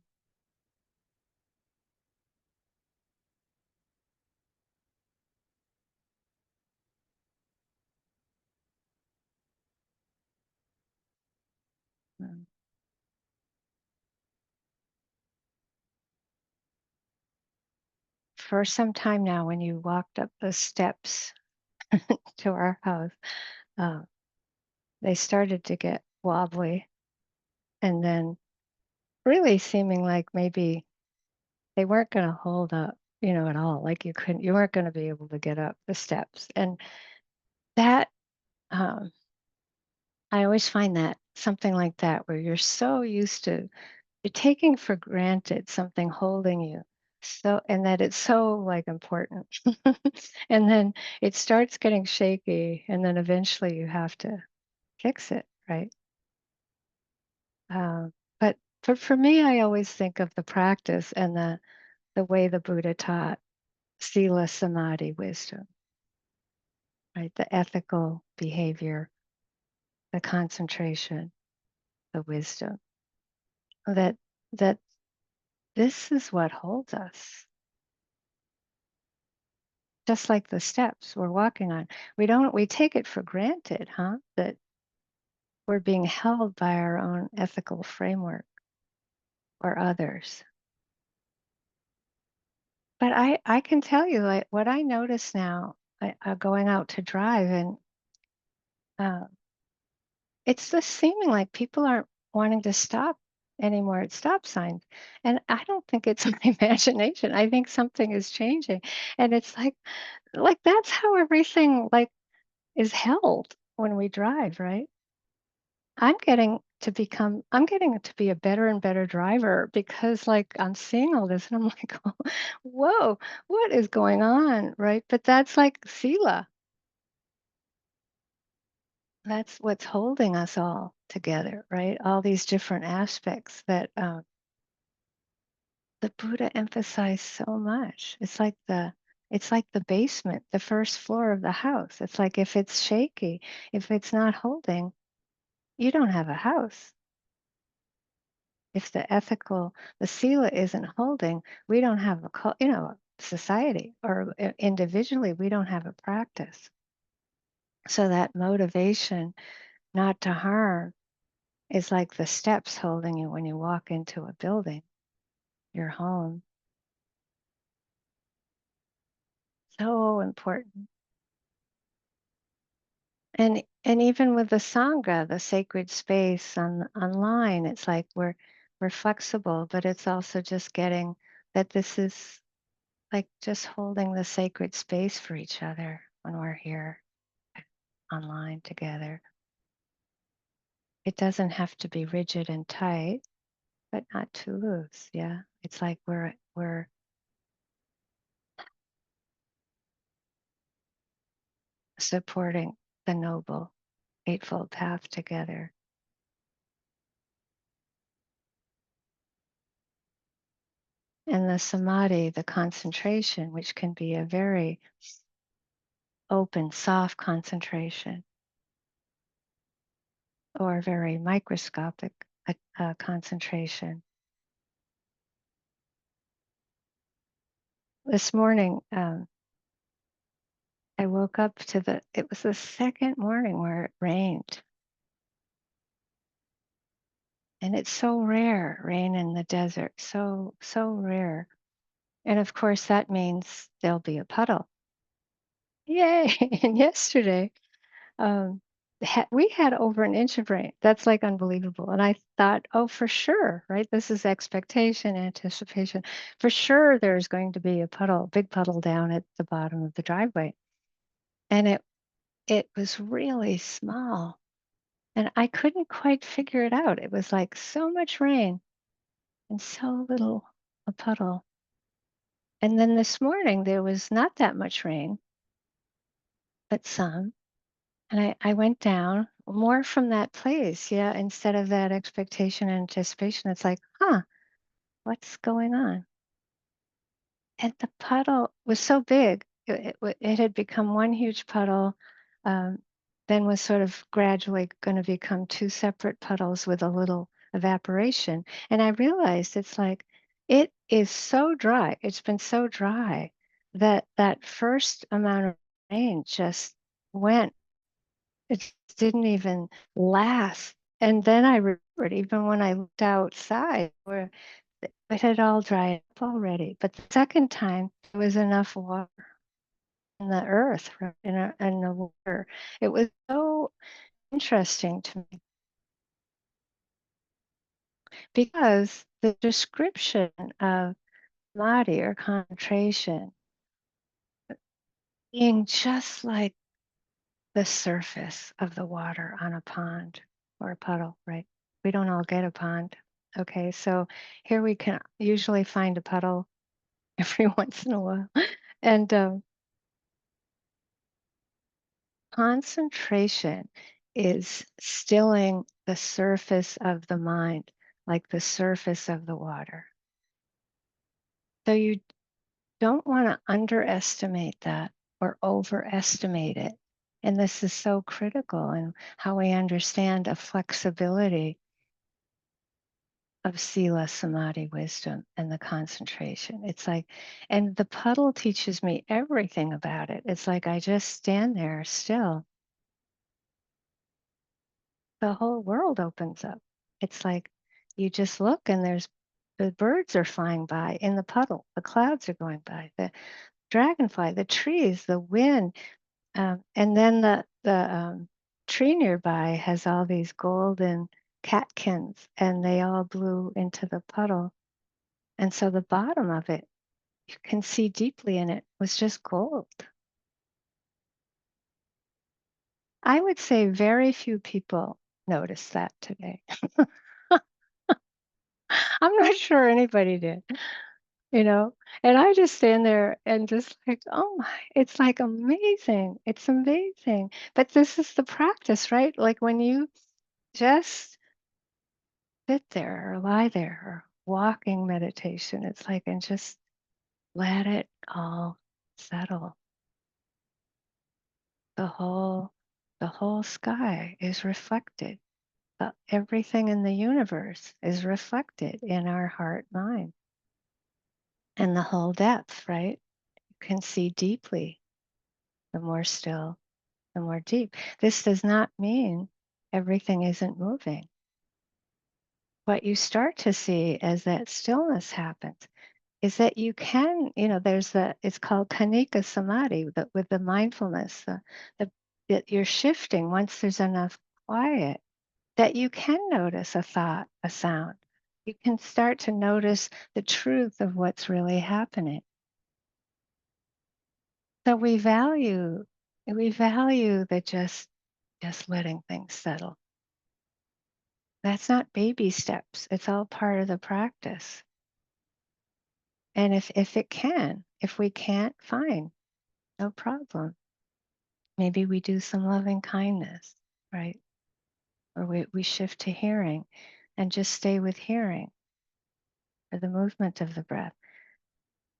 mm. For some time now, when you walked up the steps to our house, uh, they started to get wobbly, and then really seeming like maybe they weren't going to hold up, at all. Like you weren't going to be able to get up the steps. And that, um, I always find that something like that, where you're so used to, you're taking for granted something holding you. So, and that it's so like important. And then it starts getting shaky, and then eventually you have to fix it, right? Um, but for me, I always think of the practice and the way the Buddha taught sila, samadhi, wisdom, right? The ethical behavior, the concentration, the wisdom. That that this is what holds us. Just like the steps we're walking on. We take it for granted, huh? That we're being held by our own ethical framework or others. But I can tell you, like, what I notice now, going out to drive, and uh, it's just seeming like people aren't wanting to stop anymore at stop signs. And I don't think it's my imagination. I think something is changing. And it's like that's how everything like is held when we drive, right? I'm getting to be a better and better driver because like I'm seeing all this and I'm like, whoa, what is going on? Right. But that's like Sila. That's what's holding us all together, right? All these different aspects that the Buddha emphasized so much. It's like the basement, the first floor of the house. It's like if it's shaky, if it's not holding, you don't have a house. If the sila isn't holding, we don't have society, or individually, we don't have a practice. So that motivation not to harm is like the steps holding you when you walk into a building, your home. So important. And even with the sangha, the sacred space online, it's like we're flexible, but it's also just getting that this is like just holding the sacred space for each other when we're here online together. It doesn't have to be rigid and tight, but not too loose. Yeah. It's like we're supporting the noble eightfold path together. And the samadhi, the concentration, which can be a very open, soft concentration, or very microscopic concentration. This morning, I woke up it was the second morning where it rained. And it's so rare, rain in the desert, so, so rare. And of course, that means there'll be a puddle. Yay! And yesterday, um, we had over an inch of rain. That's like unbelievable. And I thought, oh, for sure, right? This is expectation, anticipation. For sure, there's going to be a puddle, big puddle down at the bottom of the driveway. And it was really small. And I couldn't quite figure it out. It was like so much rain and so little a puddle. And then this morning there was not that much rain, but some. And I went down more from that place. Yeah. Instead of that expectation and anticipation, it's like, what's going on? And the puddle was so big, it had become one huge puddle, um, then was sort of gradually going to become two separate puddles with a little evaporation. And I realized it's like, it is so dry. It's been so dry that that first amount of rain just went. It didn't even last. And then I remembered, even when I looked outside, where it had all dried up already. But the second time, there was enough water in the earth, right, in the water. It was so interesting to me because the description of samadhi or concentration being just like the surface of the water on a pond or a puddle, right? We don't all get a pond. Okay, so here we can usually find a puddle every once in a while. And concentration is stilling the surface of the mind, like the surface of the water. So you don't want to underestimate that or overestimate it. And this is so critical in how we understand a flexibility of sila, samadhi, wisdom, and the concentration. It's like, and the puddle teaches me everything about it. It's like I just stand there still. The whole world opens up. It's like you just look and there's the birds are flying by in the puddle, the clouds are going by, the dragonfly, the trees, the wind, and then the tree nearby has all these golden catkins, and they all blew into the puddle. And so the bottom of it, you can see deeply in it, was just gold. I would say very few people noticed that today. I'm not sure anybody did, you know? And I just stand there and just like, oh my, it's like amazing. It's amazing. But this is the practice, right? Like when you just sit there or lie there or walking meditation, it's like, and just let it all settle. The whole the whole sky is reflected. Everything in the universe is reflected in our heart mind and the whole depth, right? You can see deeply. The more still, the more deep. This does not mean everything isn't moving. What you start to see as that stillness happens is that you can, there's it's called kanika samadhi, with the mindfulness, the, that you're shifting once there's enough quiet, that you can notice a thought, a sound. You can start to notice the truth of what's really happening. So we value the just letting things settle. That's not baby steps. It's all part of the practice. And if we can't, fine, no problem. Maybe we do some loving kindness, right? Or we shift to hearing and just stay with hearing or the movement of the breath.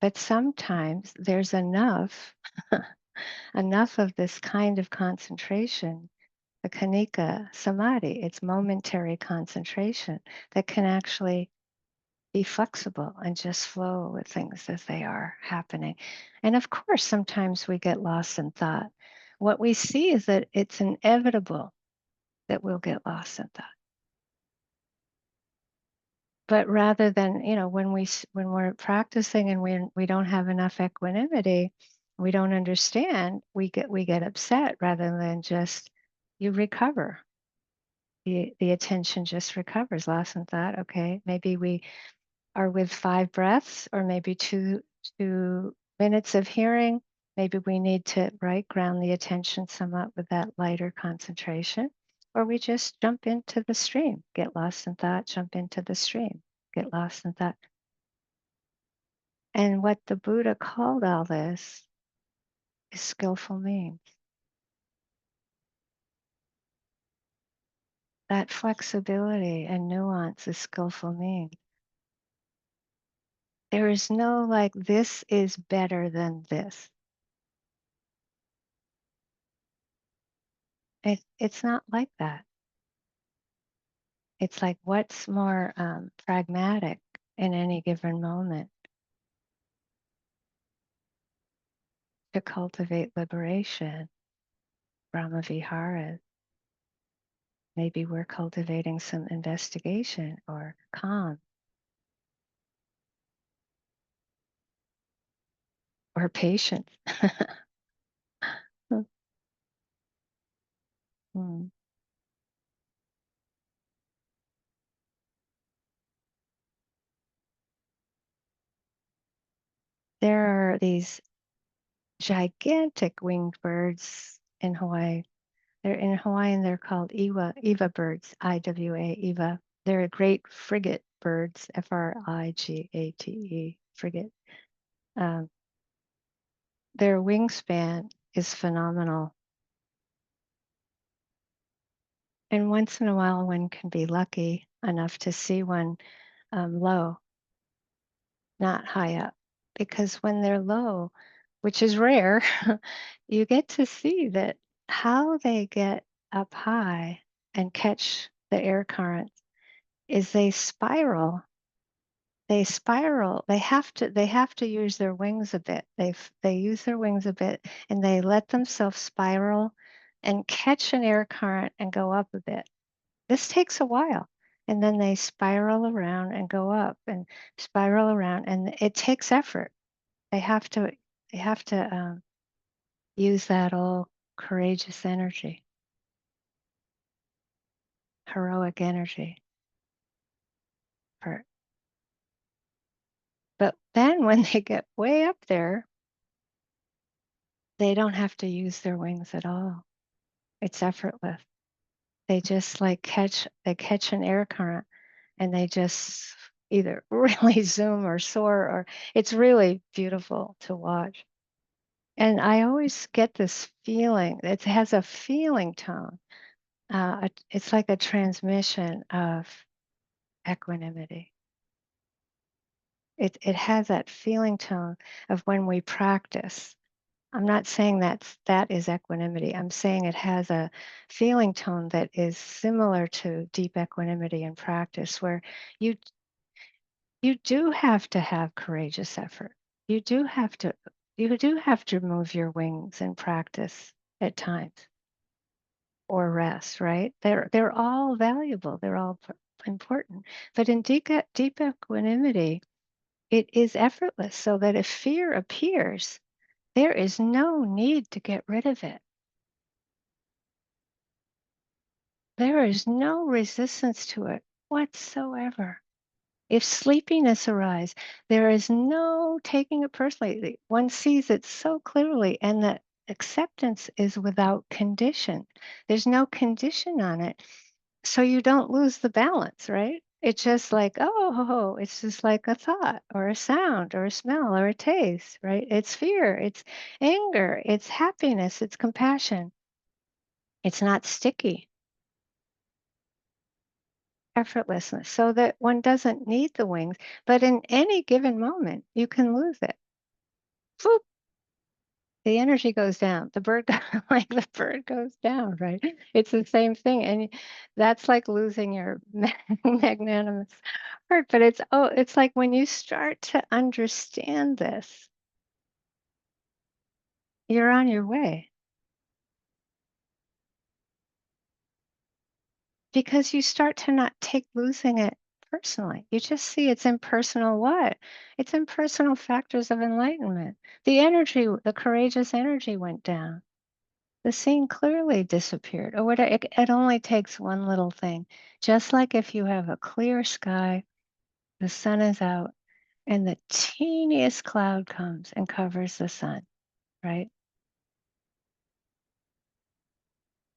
But sometimes there's enough, enough of this kind of concentration, the kanika samadhi, it's momentary concentration that can actually be flexible and just flow with things as they are happening. And of course, sometimes we get lost in thought. What we see is that it's inevitable that we'll get lost in thought. But rather than, when we're practicing and we don't have enough equanimity, we don't understand, we get upset rather than just you recover. The attention just recovers. Lost in thought. Okay, maybe we are with 5 breaths or maybe 2 minutes of hearing. Maybe we need to, right, ground the attention somewhat with that lighter concentration. Or we just jump into the stream, get lost in thought, jump into the stream, get lost in thought. And what the Buddha called all this is skillful means. That flexibility and nuance is skillful means. There is no like, this is better than this. It's not like that. It's like what's more pragmatic in any given moment to cultivate liberation, Brahma Viharas. Maybe we're cultivating some investigation or calm or patience. Mm. there are these gigantic winged birds in Hawaii. They're in Hawaiian, they're called Iwa birds, IWA, Iwa. They're great frigate birds, Frigate, frigate. Um, their wingspan is phenomenal. And once in a while, one can be lucky enough to see one low, not high up. Because when they're low, which is rare, you get to see that how they get up high and catch the air current is they spiral. They have to use their wings a bit. They use their wings a bit and they let themselves spiral and catch an air current and go up a bit. This takes a while. And then they spiral around and go up and spiral around, and it takes effort. They have to use that old courageous energy, heroic energy. But then when they get way up there, they don't have to use their wings at all. It's effortless. They just like catch an air current and they just either really zoom or soar, or it's really beautiful to watch. And I always get this feeling, it has a feeling tone. It's like a transmission of equanimity. It has that feeling tone of when we practice. I'm not saying that is equanimity. I'm saying it has a feeling tone that is similar to deep equanimity in practice, where you do have to have courageous effort. You do have to move your wings in practice at times, or rest, right? They're all valuable. They're all important. But in deep equanimity, it is effortless, so that if fear appears, there is no need to get rid of it. There is no resistance to it whatsoever. If sleepiness arises, there is no taking it personally. One sees it so clearly, and that acceptance is without condition. There's no condition on it. So you don't lose the balance, right? It's just like, oh, it's just like a thought or a sound or a smell or a taste, right? It's fear, it's anger, it's happiness, it's compassion. It's not sticky. Effortlessness, so that one doesn't need the wings, but in any given moment, you can lose it. Boop, the energy goes down. The bird, like the bird goes down, right? It's the same thing. And that's like losing your magnanimous heart. But it's like when you start to understand this, you're on your way. Because you start to not take losing it personally. You just see it's impersonal what? It's impersonal factors of enlightenment. The energy, the courageous energy went down. The scene clearly disappeared. Or what it only takes one little thing. Just like if you have a clear sky, the sun is out, and the teeniest cloud comes and covers the sun, right?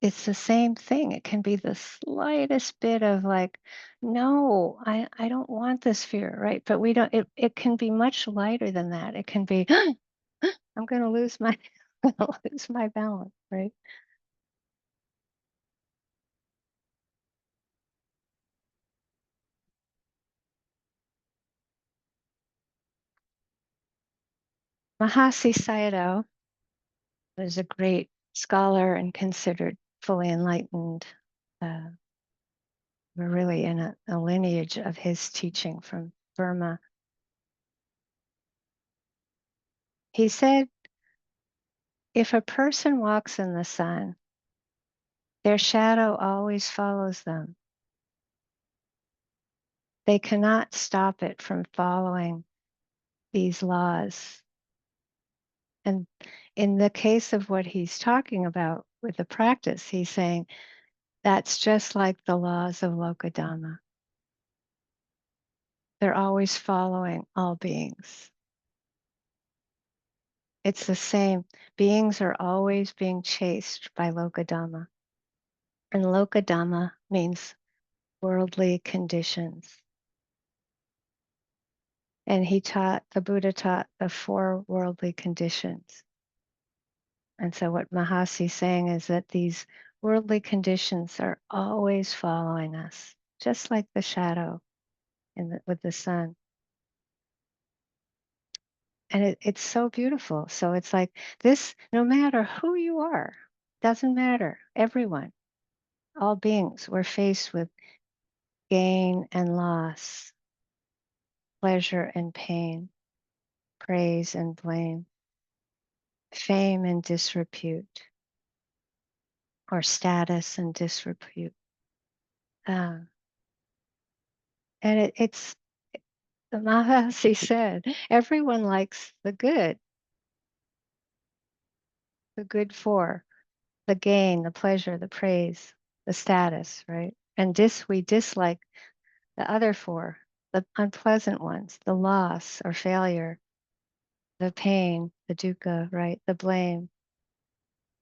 It's the same thing. It can be the slightest bit of like, no, I don't want this fear, right? But we don't, it can be much lighter than that. It can be, I'm gonna lose my I'm gonna lose my balance, right? Mahasi Sayadaw was a great scholar and considered fully enlightened. Uh, we're really in a lineage of his teaching from Burma. He said, if a person walks in the sun, their shadow always follows them. They cannot stop it from following these laws. And in the case of what he's talking about with the practice, he's saying that's just like the laws of Lokadhamma. They're always following all beings. It's the same. Beings are always being chased by Lokadhamma. And Lokadhamma means worldly conditions. And the Buddha taught the 4 worldly conditions. And so what Mahasi's saying is that these worldly conditions are always following us, just like the shadow with the sun. And it's so beautiful. So it's like this, no matter who you are, doesn't matter, everyone, all beings, we're faced with gain and loss, pleasure and pain, praise and blame, fame and disrepute, or status and disrepute. Uh, and it's, the Mahasi said, everyone likes the good for, the gain, the pleasure, the praise, the status, right? And we dislike the other 4, the unpleasant ones, the loss or failure, the pain, the dukkha, right? The blame,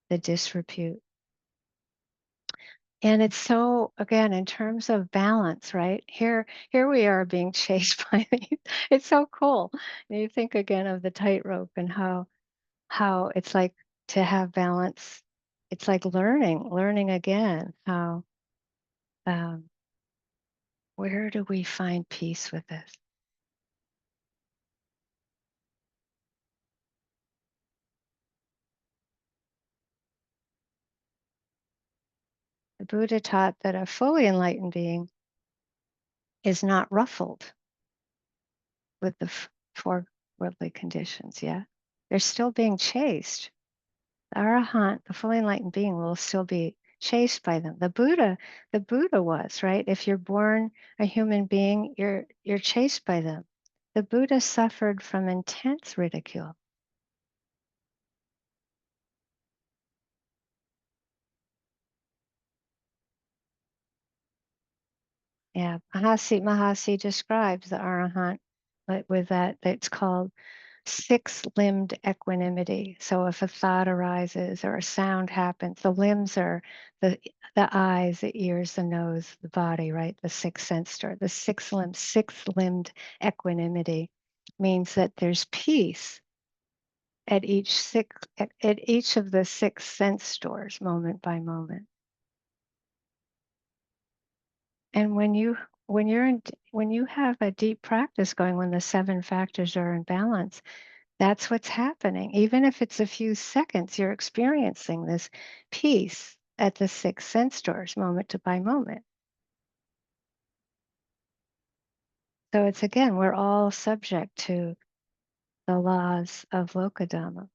the disrepute. And it's so, again, in terms of balance, right? Here we are being chased by these. It's so cool. And you think again of the tightrope and how it's like to have balance. It's like learning again how, um, where do we find peace with this? The Buddha taught that a fully enlightened being is not ruffled with the 4 worldly conditions. Yeah, they're still being chased. The arahant, the fully enlightened being, will still be chased by them. The Buddha was, right. If you're born a human being, you're chased by them. The Buddha suffered from intense ridicule. Yeah, Mahasi describes the arahant with that. It's called 6-limbed equanimity. So if a thought arises or a sound happens, the limbs are the eyes, the ears, the nose, the body, right? The 6 sense door. The 6-limbed equanimity means that there's peace at each of the 6 sense stores, moment by moment. And when you have a deep practice going, when the 7 factors are in balance, that's what's happening. Even if it's a few seconds, you're experiencing this peace at the 6 sense doors, moment to by moment. So it's, again, we're all subject to the laws of Lokadhamma,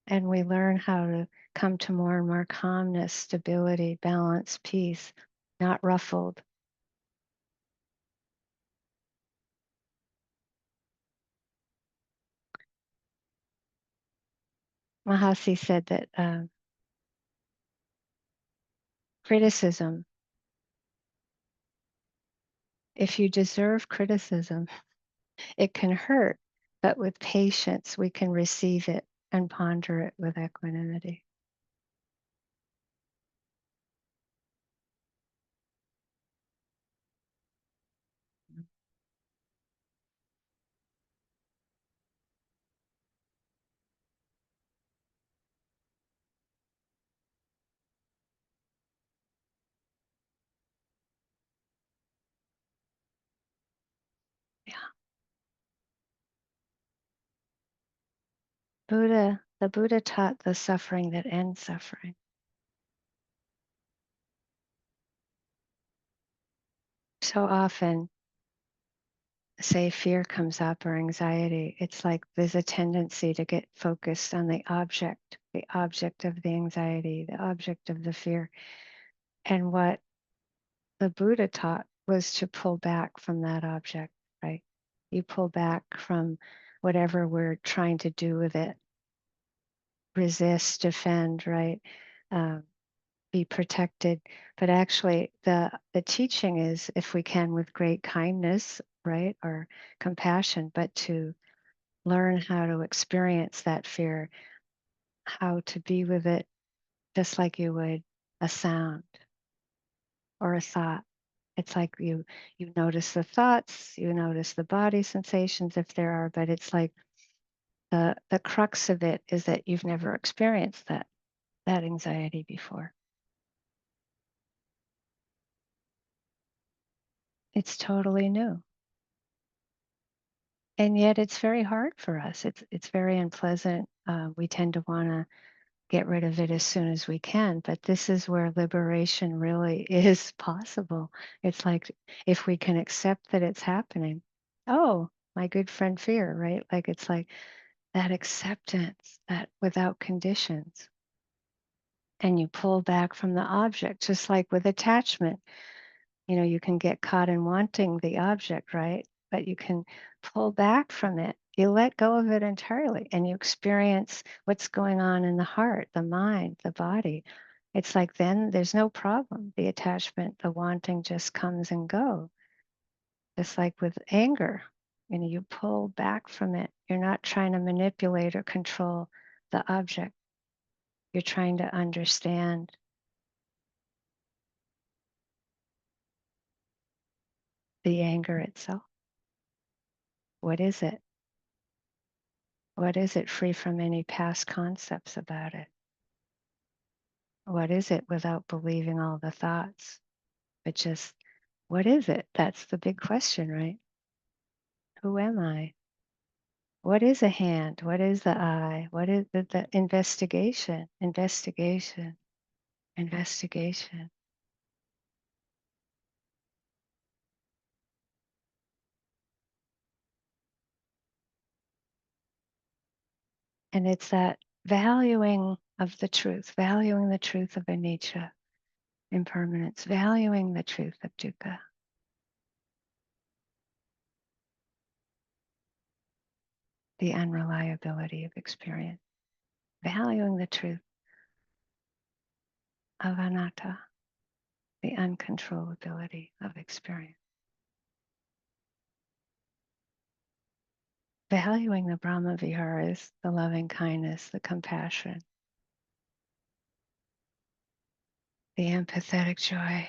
and we learn how to come to more and more calmness, stability, balance, peace, not ruffled. Mahasi said that criticism, if you deserve criticism, it can hurt, but with patience, we can receive it and ponder it with equanimity. Yeah. The Buddha taught the suffering that ends suffering. So often, say fear comes up or anxiety, it's like there's a tendency to get focused on the object of the anxiety, the object of the fear. And what the Buddha taught was to pull back from that object, right? You pull back from whatever we're trying to do with it, resist, defend, right? Um, be protected. But actually, the teaching is, if we can, with great kindness, right, or compassion, but to learn how to experience that fear, how to be with it just like you would a sound or a thought. It's like you notice the thoughts, you notice the body sensations if there are, but it's like the crux of it is that you've never experienced that anxiety before. It's totally new. And yet it's very hard for us. It's very unpleasant. We tend to want to get rid of it as soon as we can, but this is where liberation really is possible. It's like if we can accept that it's happening. Oh, my good friend fear, right? Like it's like that acceptance, that without conditions. And you pull back from the object, just like with attachment. You can get caught in wanting the object, right? But you can pull back from it. You let go of it entirely and you experience what's going on in the heart, the mind, the body. It's like then there's no problem. The attachment, the wanting just comes and go. Just like with anger, you pull back from it. You're not trying to manipulate or control the object. You're trying to understand the anger itself. What is it? What is it free from any past concepts about it? What is it without believing all the thoughts? But just, what is it? That's the big question, right? Who am I? What is a hand? What is the eye? What is the investigation? Investigation, investigation. And it's that valuing of the truth, valuing the truth of anicca, impermanence, valuing the truth of dukkha, the unreliability of experience, valuing the truth of anatta, the uncontrollability of experience. Valuing the Brahma Viharas, the loving kindness, the compassion, the empathetic joy,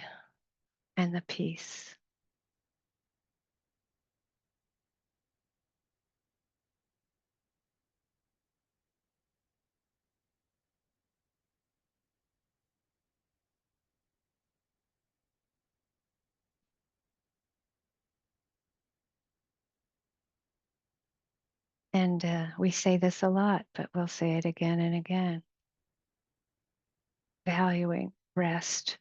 and the peace. And we say this a lot, but we'll say it again and again. Valuing rest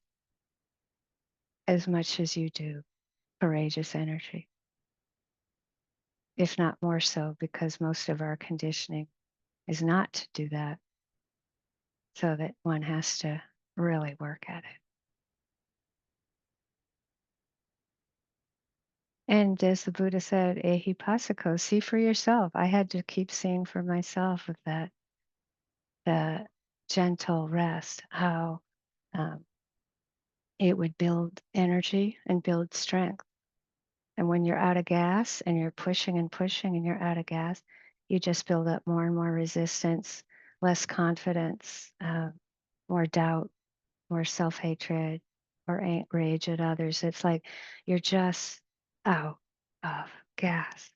as much as you do courageous energy, if not more so, because most of our conditioning is not to do that, so that one has to really work at it. And as the Buddha said, ehipassiko, see for yourself. I had to keep seeing for myself with that, the gentle rest, how um, it would build energy and build strength. And when you're out of gas and you're pushing and pushing and you're out of gas, you just build up more and more resistance, less confidence, more doubt, more self-hatred, or rage at others. It's like you're just out of gas.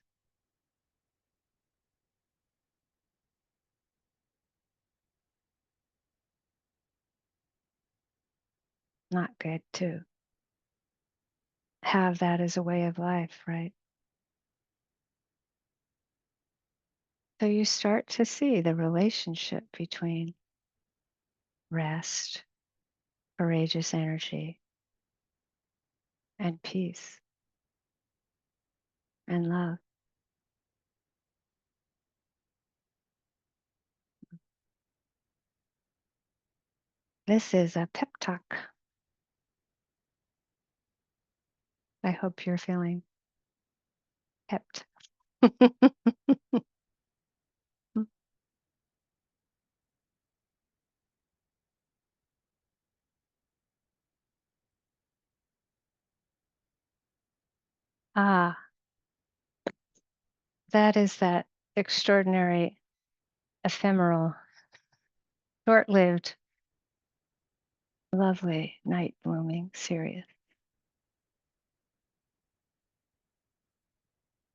Not good to have that as a way of life, right? So you start to see the relationship between rest, courageous energy, and peace and love. This is a pep talk. I hope you're feeling pepped. Ah, that is that extraordinary, ephemeral, short-lived, lovely night blooming Sirius.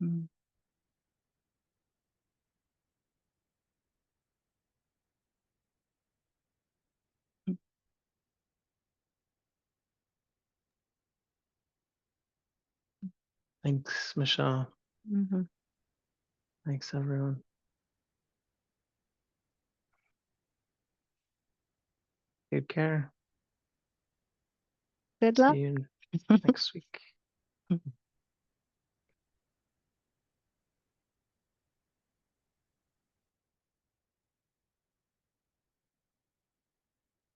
Mm. Thanks, Michelle. Mm-hmm. Thanks, everyone. Take care. Good See luck. you next week.